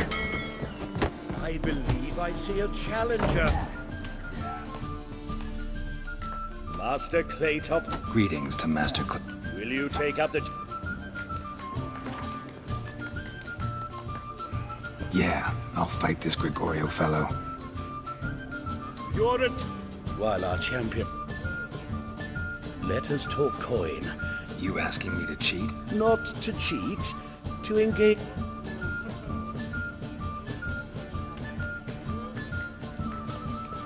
C: I believe I see a challenger. Master Claytop,
B: Greetings to Master
C: will you take up the...
B: Yeah, I'll fight this Gregorio fellow.
C: You're it. While our champion... Let us talk coin.
B: You asking me to cheat?
C: Not to cheat, to engage...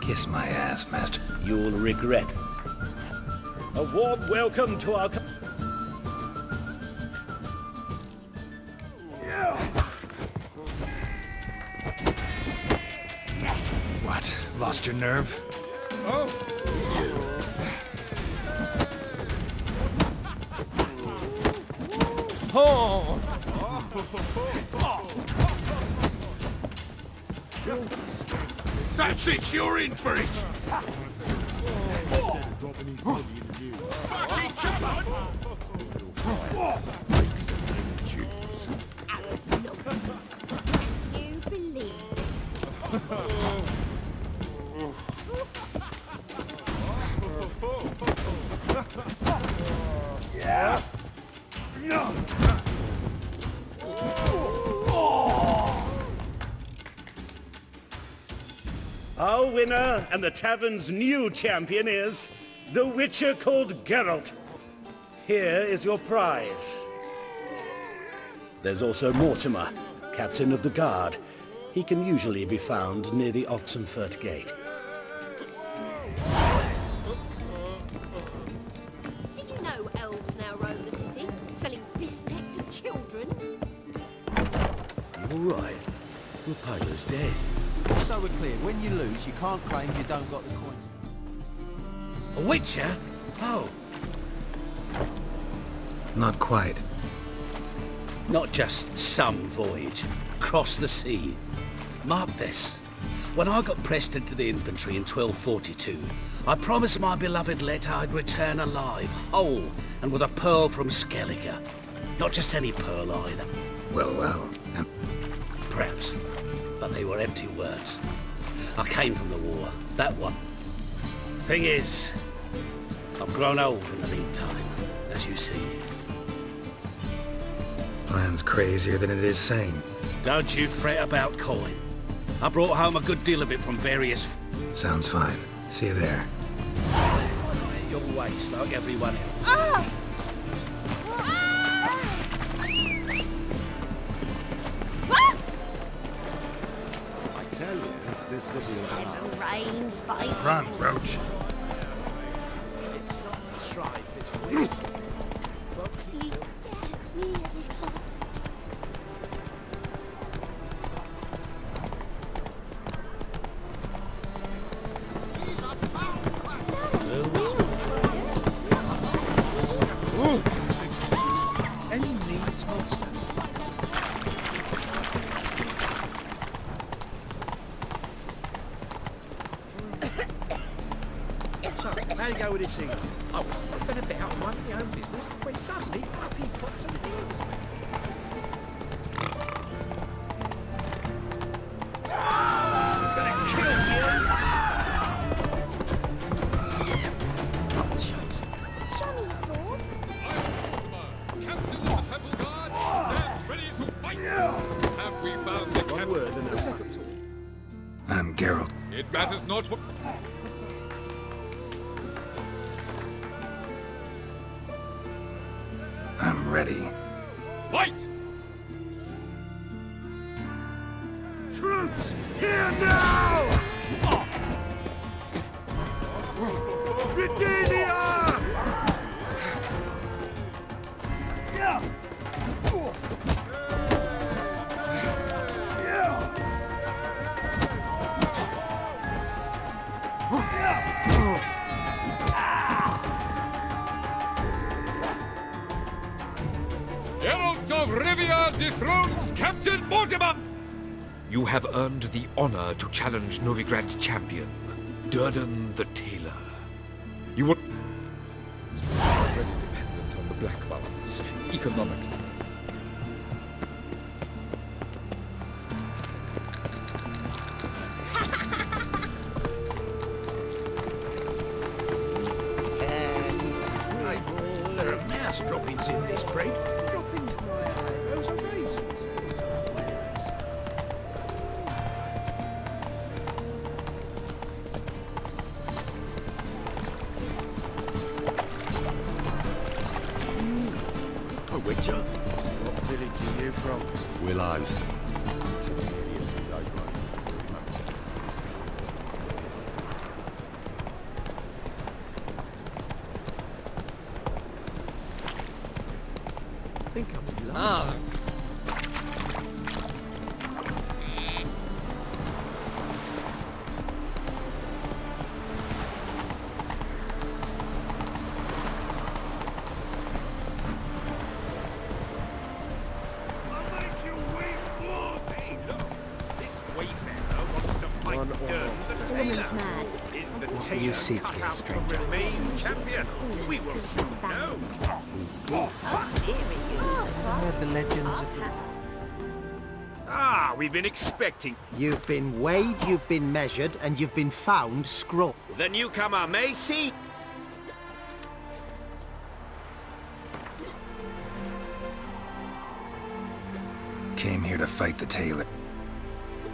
B: Kiss my ass, Master.
C: You'll regret. A warm welcome to our...
B: What? Lost your nerve?
J: Oh!
G: That's it, you're in for it! Fucking come on!
E: You believe
C: Yeah? No! Our winner and the tavern's new champion is the Witcher called Geralt. Here is your prize. There's also Mortimer, captain of the guard. He can usually be found near the Oxenfurt Gate.
E: Did you know elves now roam the city, selling bistec to children?
C: You all right? Your pilot's dead.
N: So we're clear, when you lose, you can't claim you don't got the coins.
C: A Witcher? Oh.
B: Not quite.
C: Not just some voyage. Across the sea. Mark this. When I got pressed into the infantry in 1242, I promised my beloved Let I'd return alive, whole, and with a pearl from Skellige. Not just any pearl either.
B: Well.
C: Perhaps. But they were empty words. I came from the war. That one. Thing is, I've grown old in the meantime, as you see.
B: Plan's crazier than it is sane.
C: Don't you fret about coin. I brought home a good deal of it from various...
B: Sounds fine. See you there.
C: Your waist, like everyone else.
N: I tell you, this city will be...
E: If it rains, baby.
G: Run, Roach.
N: It's not the tribe that's wisdom.
E: Please step me a little.
N: Any needs, monster?
M: So, how you go with this thing? I was flipping about minding my own business when suddenly up he pops and heals me. I'm gonna kill you!
C: Double shows.
E: Show me your sword.
I: Captain of the Temple Guard stands ready to fight.
G: We found the
N: One word and a second.
B: I'm Geralt.
G: It matters not what...
B: I'm ready.
G: Fight!
J: Troops, here now! Britannia!
G: Geralt of Rivia dethrones Captain Mortimer!
O: You have earned the honor to challenge Novigrad's champion, Durden the Tailor. You will... already dependent on the Black Barons, economically.
N: There are mouse droppings in this crate. Droppings, my those are raisins.
J: A witcher? What village are you from?
C: Willows.
N: I think I'm in love.
E: Woman's mad.
J: Is the
C: What do you seek here, stranger?
J: remain champion? We will soon know.
P: I heard the legends of...
J: Ah, we've been expecting.
P: You've been weighed, you've been measured, and you've been found scroll.
J: The newcomer may see.
B: Came here to fight the tailor.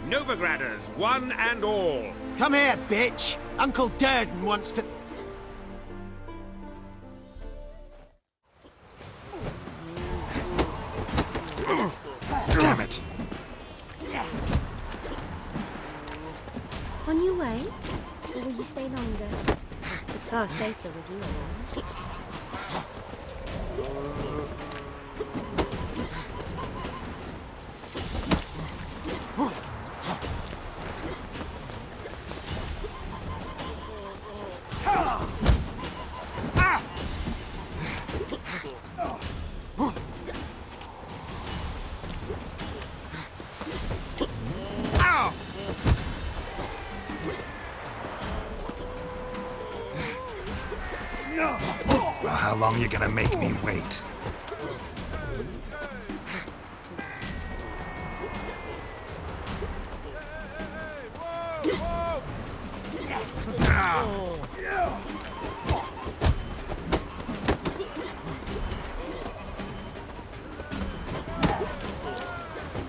J: Novigraders, one and all.
P: Come here, bitch! Uncle Durden wants to...
B: Damn it!
E: On your way? Or will you stay longer? It's far safer with you around.
B: Well, how long are you gonna make me wait?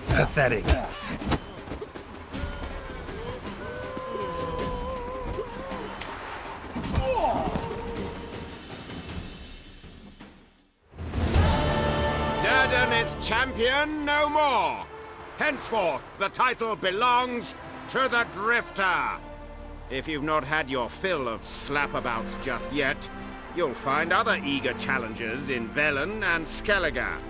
B: Pathetic.
J: Durden is champion no more. Henceforth, the title belongs to the Drifter. If you've not had your fill of slapabouts just yet, you'll find other eager challengers in Velen and Skellige.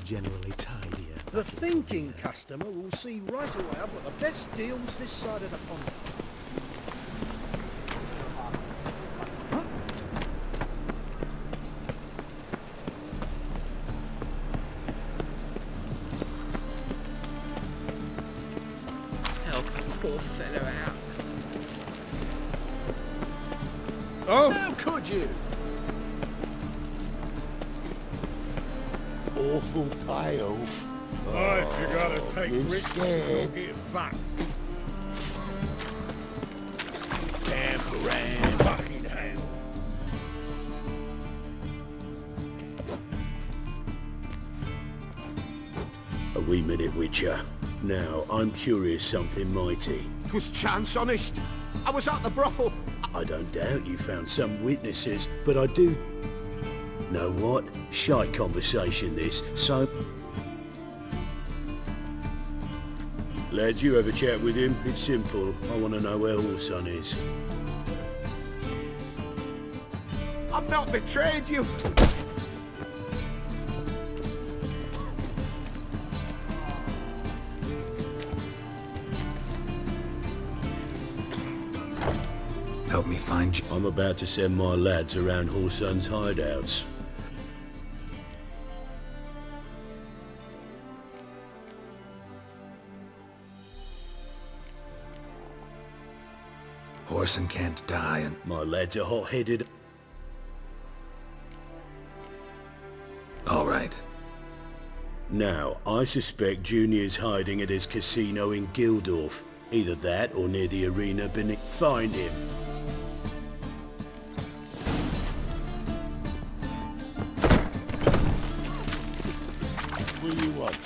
P: generally tidier.
N: The thinking customer will see right away I've got the best deals this side of the pond.
Q: Help the poor fellow out.
N: Oh! How could you?
R: Awful pale.
N: If you gotta take
R: you're
N: risks,
R: scared.
N: you'll get fucked. Damn grand fucking hell.
S: A wee minute, Witcher. Now, I'm curious something mighty.
J: 'Twas chance, honest. I was at the brothel.
S: I don't doubt you found some witnesses, but I do... Know what? Shy conversation this, so... Lads, you have a chat with him. It's simple. I want to know where Horson is.
J: I've not betrayed you.
B: Help me find you.
S: I'm about to send my lads around Horson's hideouts.
B: Horson can't die and...
S: My lads are hot-headed.
B: All right.
S: Now, I suspect Junior's hiding at his casino in Gildorf. Either that or near the arena beneath. Find him.
R: What do you want?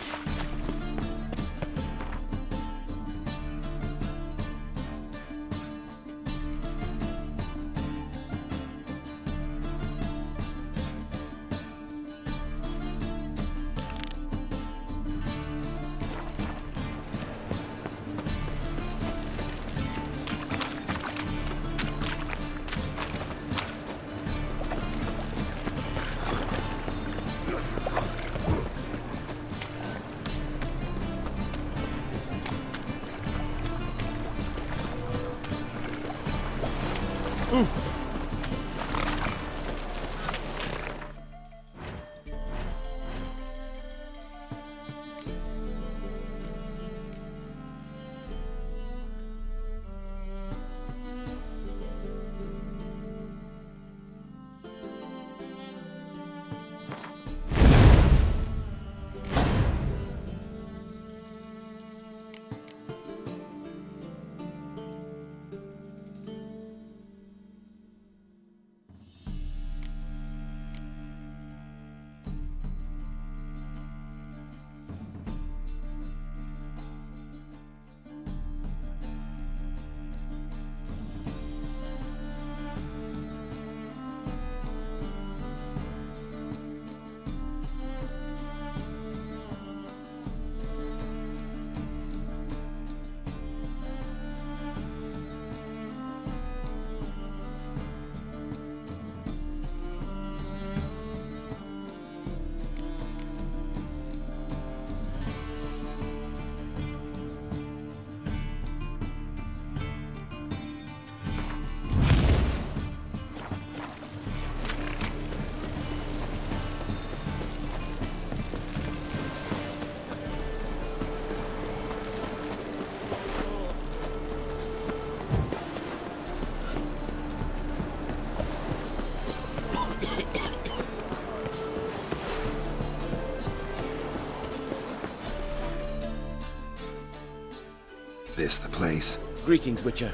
B: This the place?
C: Greetings, Witcher.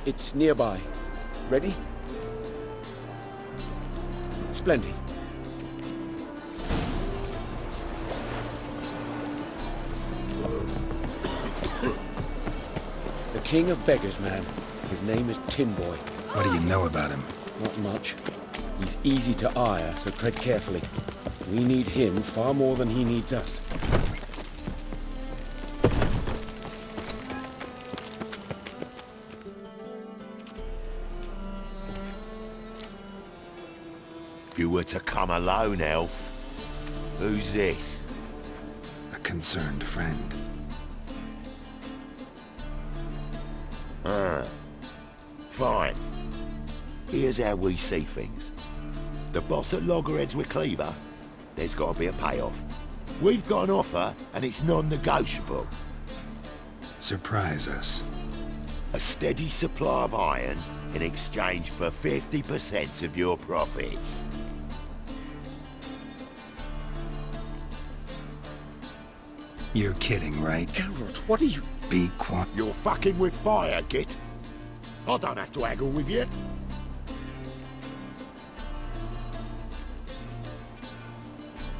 C: It's nearby. Ready? Splendid. The King of Beggars, man. His name is Timboy.
B: What do you know about him?
C: Not much. He's easy to ire, so tread carefully. We need him far more than he needs us.
R: You were to come alone, elf. Who's this?
B: concerned friend.
R: Fine. Here's how we see things. The boss at loggerheads with Cleaver, there's got to be a payoff. We've got an offer, and it's non-negotiable.
B: Surprise us.
R: A steady supply of iron in exchange for 50% of your profits.
B: You're kidding, right?
R: Geralt, what are you...
B: Be quiet.
R: You're fucking with fire, Git. I don't have to haggle with you.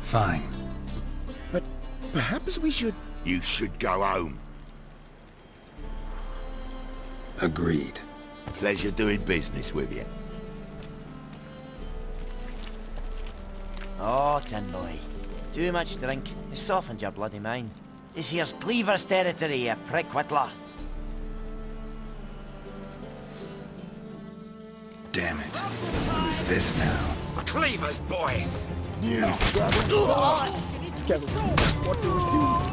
B: Fine.
R: But perhaps we should... You should go home.
B: Agreed.
R: Pleasure doing business with you.
D: Oh, Tin Boy. Too much drink has softened your bloody mind. This here's Cleaver's territory, you prick whittler.
B: Damn it. Who's this now?
J: Cleaver's boys!
R: News travels fast!
J: Geralt, what do we do?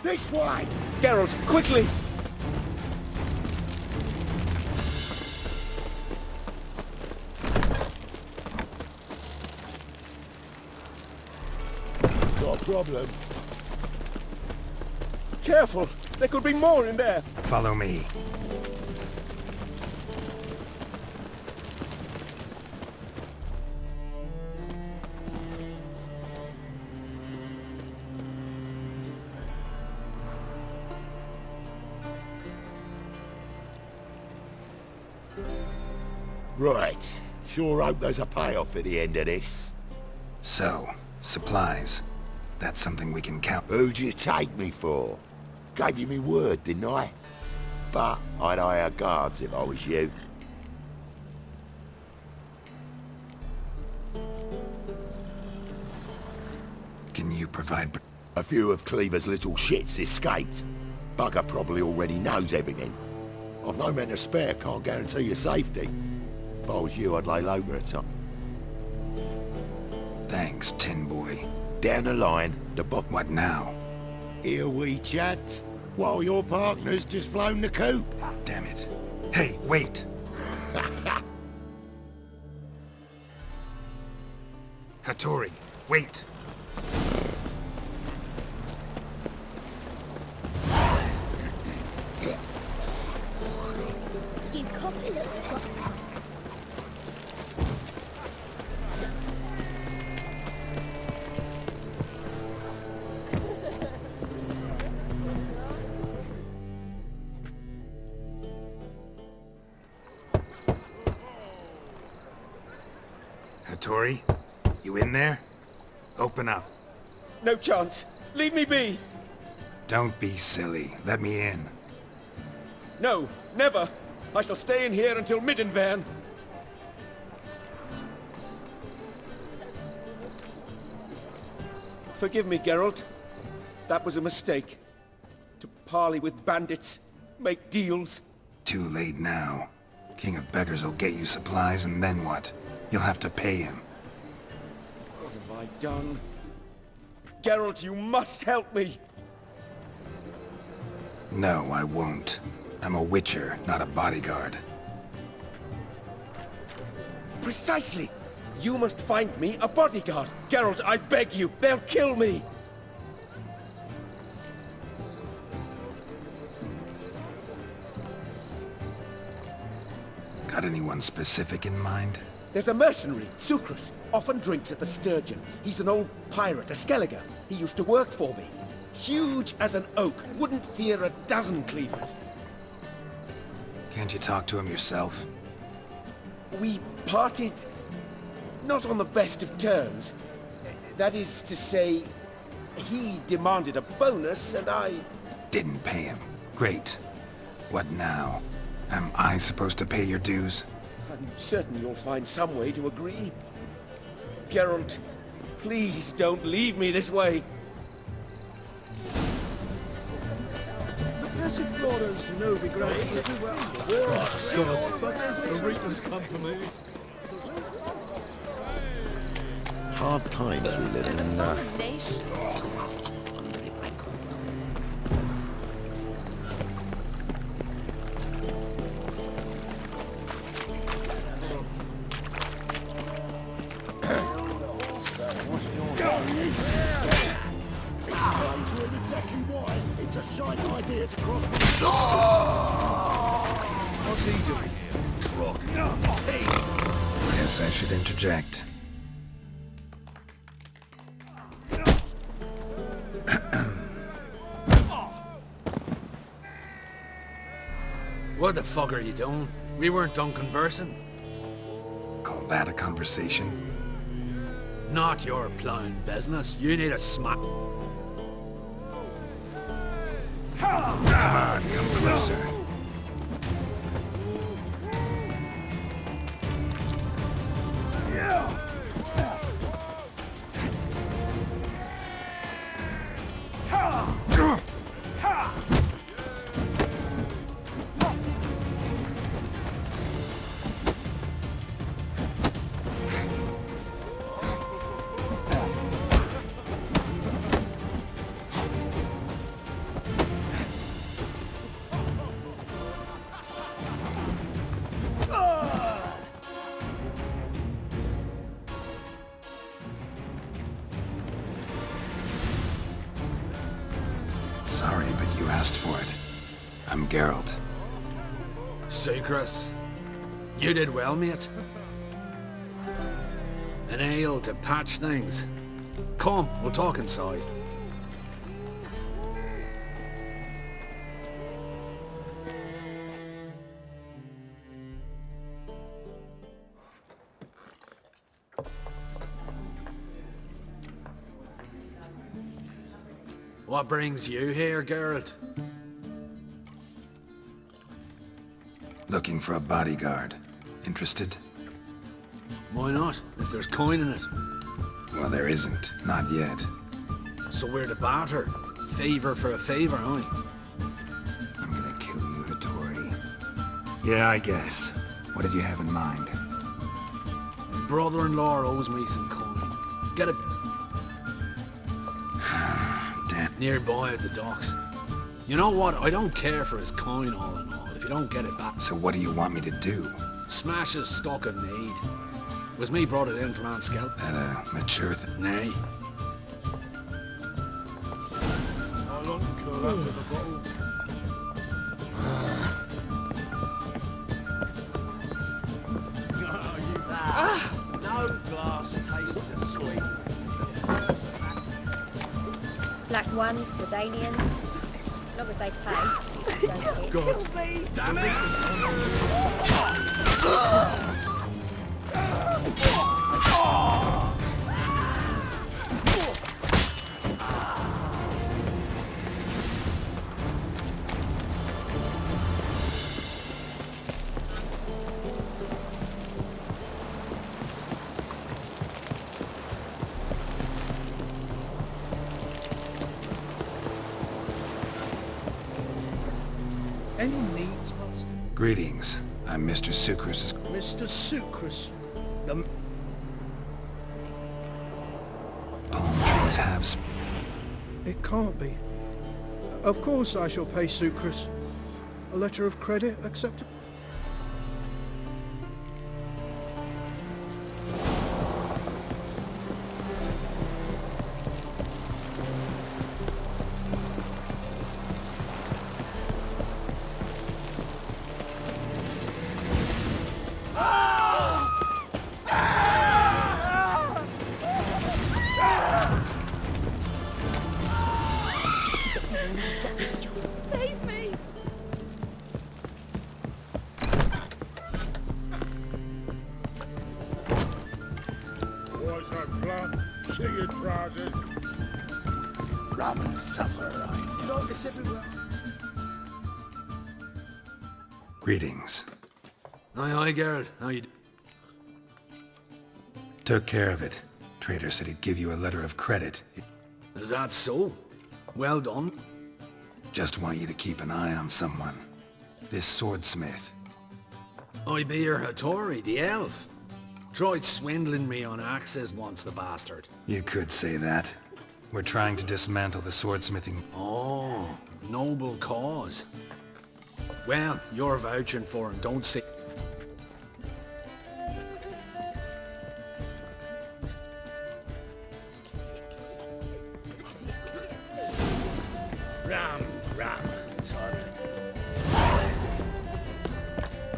R: This way!
J: Geralt, quickly!
R: Got a problem?
J: Careful! There could be more in there!
B: Follow me.
R: Right. Sure hope there's a payoff at the end of this.
B: So, supplies. That's something we can count.
R: Who'd you take me for? Gave you me word, didn't I? But I'd hire guards if I was you.
B: Can you provide...
R: A few of Cleaver's little shits escaped. Bugger probably already knows everything. I've no men to spare, can't guarantee your safety. If I was you, I'd lay low at some.
B: Thanks, Tin Boy.
R: Down the line, the
B: What now?
R: Here we chat, while your partner's just flown the coop.
B: Damn it. Hey, wait! Hattori, wait! Hattori, you in there? Open up.
J: No chance.
T: Leave me be!
U: Don't be silly. Let me in.
T: No, never! I shall stay in here until Middenvern. Forgive me, Geralt. That was a mistake. To parley with bandits, make deals.
U: Too late now. King of Beggars will get you supplies, and then what? You'll have to pay him.
T: What have I done? Geralt, you must help me!
U: No, I won't. I'm a witcher, not a bodyguard.
T: Precisely! You must find me a bodyguard! Geralt, I beg you! They'll kill me!
U: Got anyone specific in mind?
T: There's a mercenary, Sucrus. Often drinks at the Sturgeon. He's an old pirate, a skellige. He used to work for me. Huge as an oak. Wouldn't fear a dozen cleavers.
U: Can't you talk to him yourself?
T: We parted... not on the best of terms. That is to say, he demanded a bonus and I...
U: Didn't pay him. Great. What now? Am I supposed to pay your dues?
T: I'm certain you'll find some way to agree. Geralt, please don't leave me this way.
N: The Passiflora's novigrad is pretty well. But there's also...
G: Arena's come for me.
C: Hard times we live in.
E: Nations.
N: Exactly why. It's a shite idea to cross...
G: What's he doing here? Crook.
U: Guess I should interject.
M: What the fuck are you doing? We weren't done conversing.
U: Call that a conversation?
M: Not your plowing business. You need a smack.
U: Come on, come closer. Sorry, but you asked for it. I'm Geralt.
M: Sucrus. You did well, mate. An ale to patch things. Come, we'll talk inside. What brings you here, Geralt?
U: Looking for a bodyguard. Interested?
M: Why not, if there's coin in it?
U: Well, there isn't. Not yet.
M: So we're to barter. Favor for a favor, aye?
U: I'm gonna kill you, Hattori. Yeah, I guess. What did you have in mind?
M: Brother-in-law owes me some coin. Get it...
U: Damn.
M: Nearby at the docks. You know what? I don't care for his coin all in all, if you don't get it back.
U: So what do you want me to do?
M: Smash his stock of need. Was me brought it in from Aunt Skelp.
U: At a mature
M: Nay.
G: How long to curl after the bottle?
Q: No glass tastes as sweet as the furs of that.
V: Black ones, Redanians. As long as they pay. Don't
G: God.
V: me.
M: Damn it!
N: Any needs, master?
U: Greetings. I'm Mr. Sucrus.
N: Mr. Sucrus. The
U: Palm trees have
N: It can't be. Of course I shall pay Sucrus. A letter of credit accepted.
E: Save me!
G: What's our plan? See your trousers.
R: Ramen supper, right?
N: No, it's everywhere.
U: Greetings.
H: Aye, aye, Geralt. How you...
U: Took care of it. Trader said he'd give you a letter of credit.
H: Is that so? Well done.
U: Just want you to keep an eye on someone. This swordsmith.
H: I be your Hattori, the elf. Tried swindling me on axes once, the bastard.
U: You could say that. We're trying to dismantle the swordsmithing.
H: Oh, noble cause. Well, you're vouching for him, don't say...
G: Ram, sorry.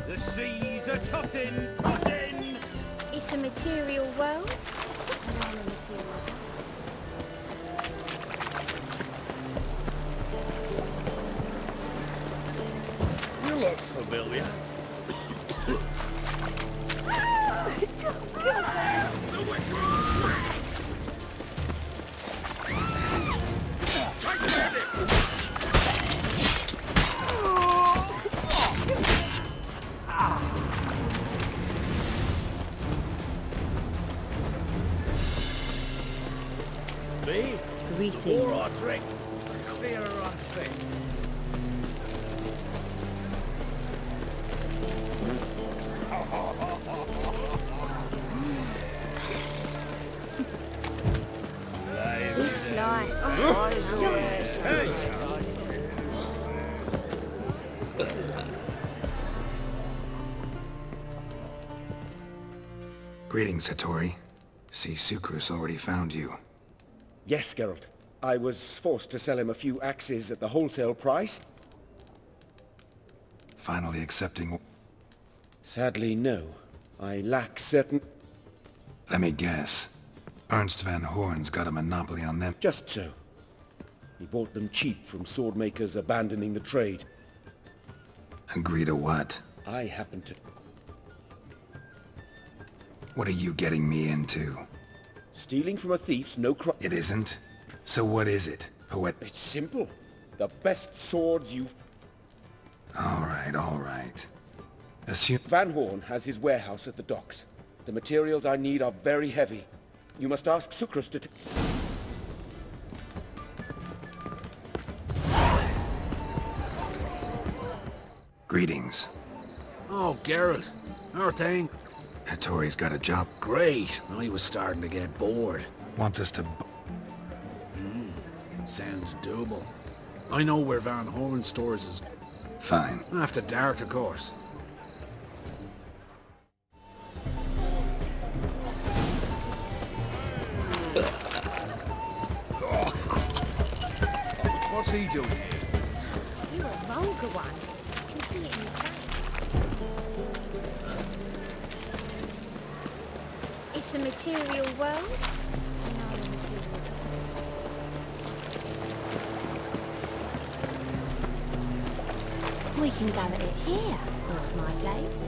G: The seas are tossing.
V: It's a material world. And I'm a material.
G: You look familiar.
V: Don't kill me!
G: Me?
V: Greetings.
G: Pour or drink. Clear or thing.
V: This life.
U: Greetings, Hattori. See, Sucrus already found you.
T: Yes, Geralt. I was forced to sell him a few axes at the wholesale price.
U: Finally accepting...
T: Sadly, no. I lack certain...
U: Let me guess. Ernst van Horn's got a monopoly on them.
T: Just so. He bought them cheap from sword makers abandoning the trade.
U: Agree to what?
T: I happen to...
U: What are you getting me into?
T: Stealing from a thief's no crime.
U: It isn't? So what is it, poet?
T: It's simple. The best swords you've...
U: All right. Assume...
T: Van Horn has his warehouse at the docks. The materials I need are very heavy. You must ask Sucrus to...
U: Greetings.
H: Oh, Geralt. Our thing.
U: Hattori's got a job.
H: Great. I was starting to get bored.
U: Wants us to...
H: Sounds doable. I know where Van Horn stores is.
U: Fine.
H: After dark, of course.
G: What's he doing here?
V: You're a vulgar one. I can see it in your face. It's a material world. And I'm a material. We can go at it here, off my place.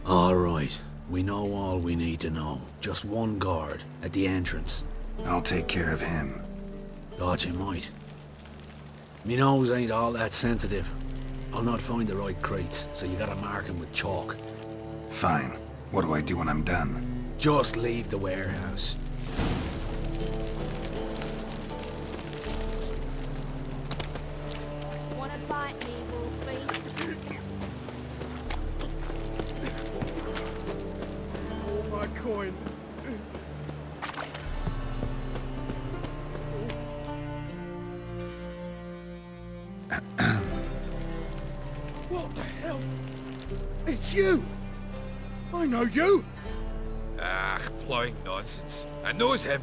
H: All right. We know all we need to know. Just one guard at the entrance.
U: I'll take care of him.
H: Thought you might. Me nose ain't all that sensitive. I'll not find the right crates, so you gotta mark them with chalk.
U: Fine. What do I do when I'm done?
H: Just leave the warehouse.
V: bite me, Wolfie.
N: Oh, my coin. What the hell? It's you! I know you!
O: Ah, ploughing nonsense. I knows him.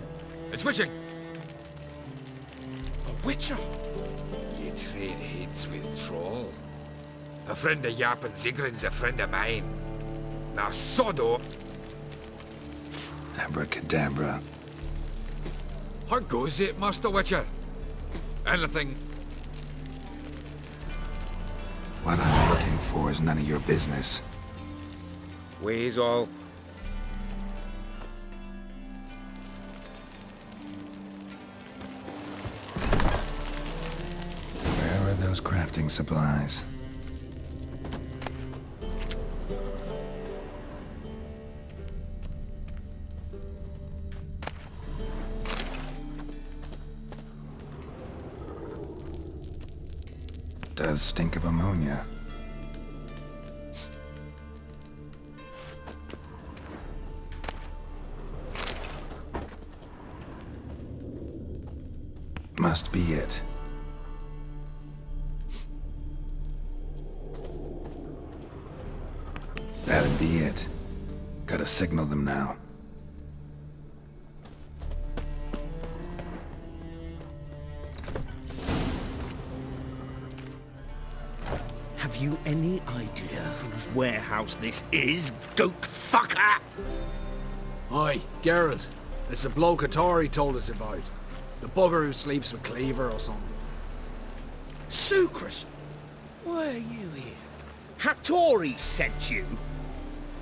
O: It's witching.
N: A witcher?
O: You trade heads with troll. A friend of Yap and Zigrin's a friend of mine. Now, Sodo.
U: Abracadabra.
O: How goes it, Master Witcher? Anything?
U: What I'm looking for is none of your business.
O: Ways all.
U: Where are those crafting supplies? Does stink of ammonia. Must be it. That'd be it. Gotta signal them now.
C: Have you any idea whose warehouse this is, goat fucker?
H: Aye, Geralt. It's the bloke Atari told us about. The bugger who sleeps with Cleaver or something.
C: Sucrus! Why are you here? Hattori sent you?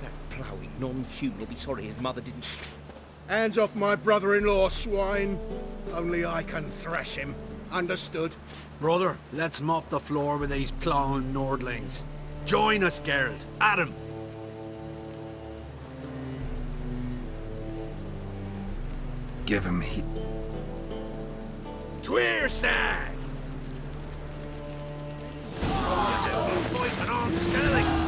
C: That ploughing non-human will be sorry his mother didn't
N: Hands off my brother-in-law, swine. Only I can thrash him. Understood?
H: Brother, let's mop the floor with these ploughing Nordlings. Join us, Geralt. Adam.
U: Give him heat.
O: Tweersag! Fighting on skellige!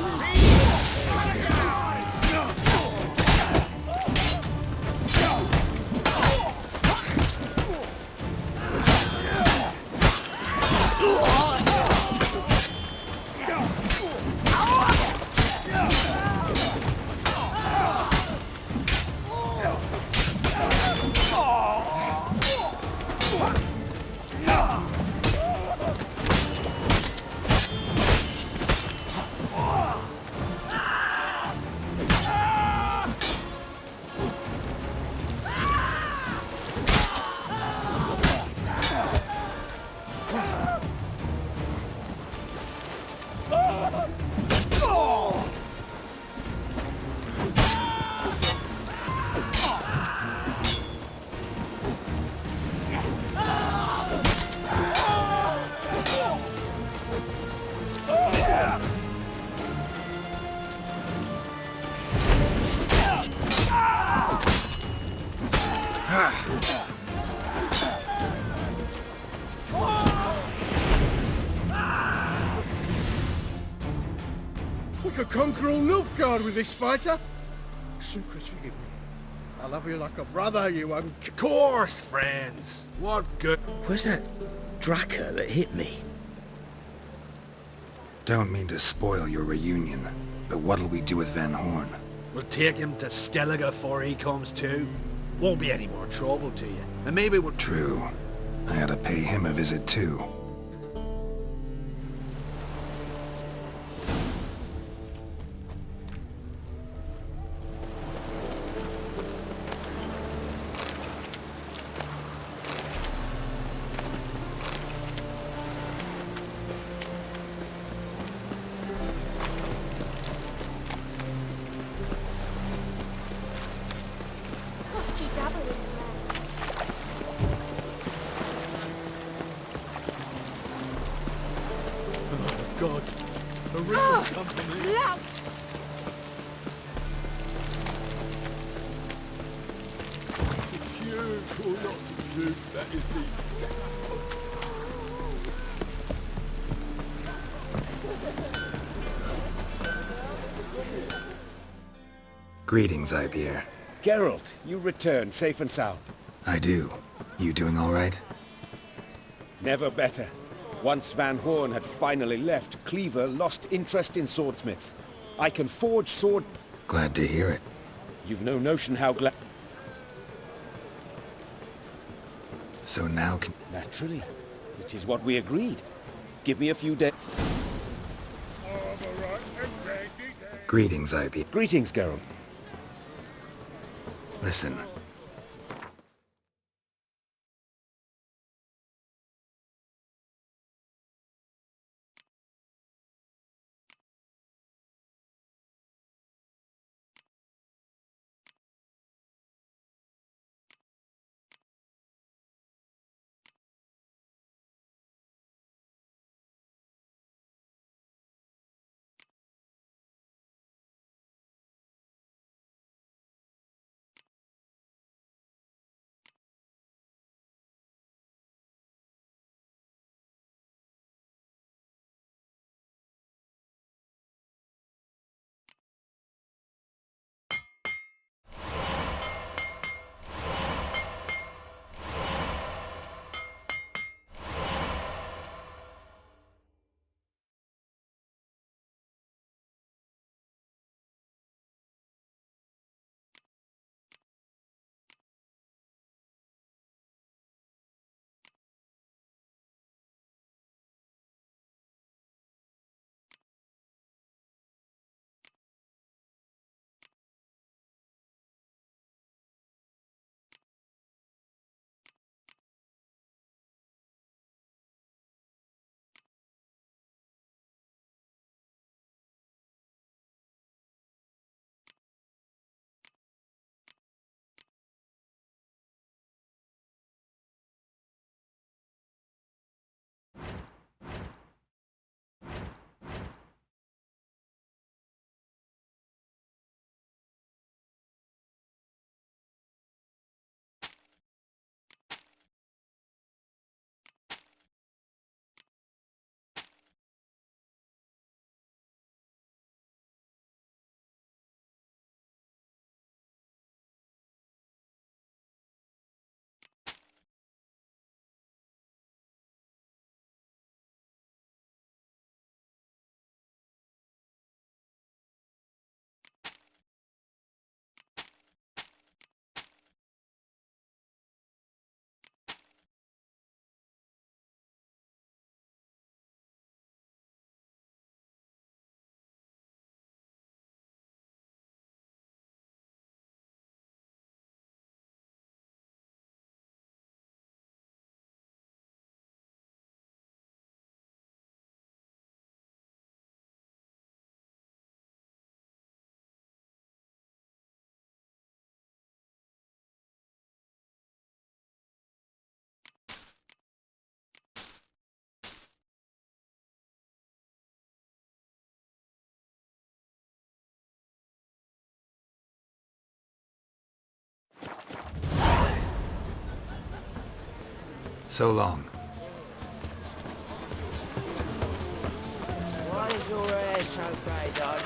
N: We could conquer all Nilfgaard with this fighter. Sucrus, forgive me. I love you like a brother, you
H: Of course, friends. What good?
C: Where's that Draka that hit me?
U: Don't mean to spoil your reunion, but what'll we do with Van Horn?
H: We'll take him to Skellige before he comes to. Won't be any more trouble to you. And maybe we'll...
U: True. I ought to pay him a visit too.
V: Cost you double in the land.
A: God, the river's company.
V: Lout!
A: Duke or not Duke, that is the...
U: Greetings, Ibeer.
T: Geralt, you return safe and sound.
U: I do. You doing all right?
T: Never better. Once Van Horn had finally left, Cleaver lost interest in swordsmiths. I can forge sword...
U: Glad to hear it.
T: You've no notion how glad...
U: So now can...
T: Naturally. It is what we agreed. Give me a few days...
U: Greetings, Ibeer.
T: Greetings, Geralt.
U: Listen. So long.
Q: Why is your hair so grey, dog?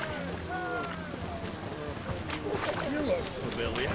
G: You look familiar.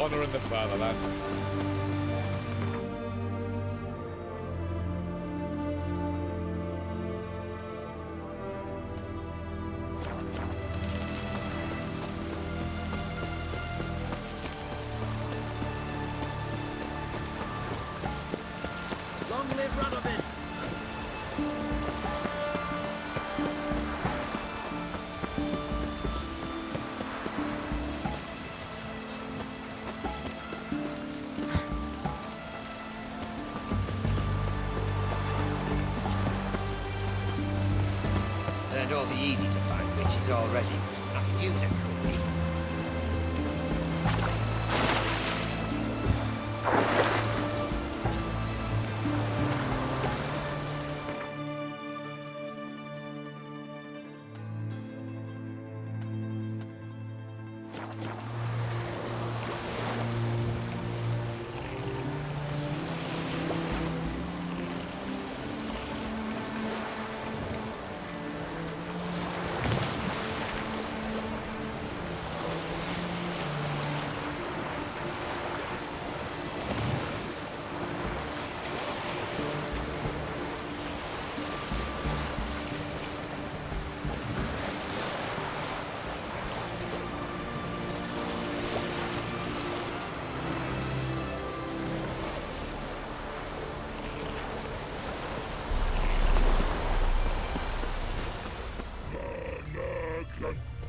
G: honouring the fatherland.
I: Long live Radovid!
F: They're not easy to find witches already. I could use a cookie.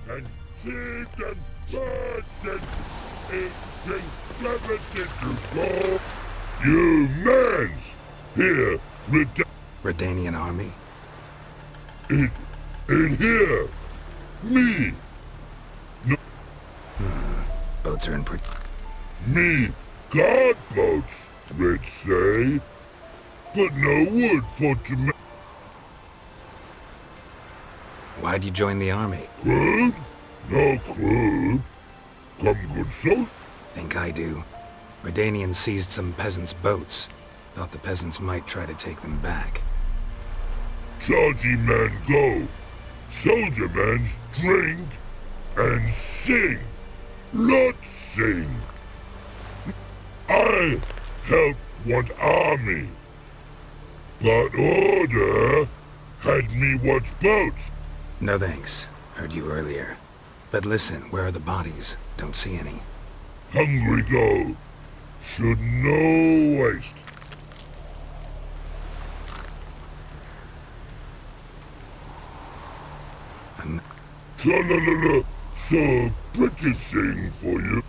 G: And chicken virgin is limited to go. You mans! Here,
U: Redanian army?
G: In here! Me! No.
U: Boats are in
G: Me guard boats, Red say. But no wood for to make.
U: Why'd you join the army?
G: Crude? No crude. Come good soul?
U: Think I do. Redanian seized some peasants' boats. Thought the peasants might try to take them back.
G: Chargy man go. Soldier mans drink and sing. Lot sing. I help want army. But order had me watch boats.
U: No thanks. Heard you earlier. But listen, where are the bodies? Don't see any.
G: Hungry go. Should no waste. Tra-la-la-la, so pretty thing for you.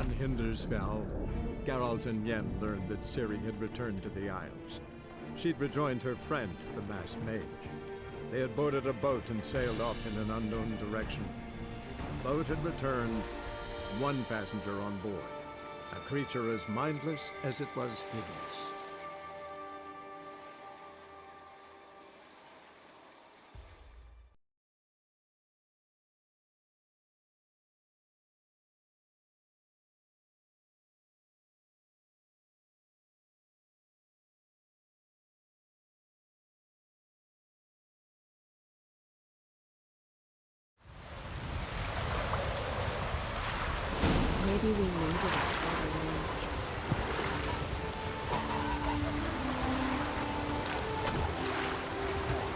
A: On Hindersfell, Geralt and Yen learned that Ciri had returned to the Isles. She'd rejoined her friend, the masked mage. They had boarded a boat and sailed off in an unknown direction. The boat had returned, one passenger on board, a creature as mindless as it was hideous.
E: Maybe we needed a spell.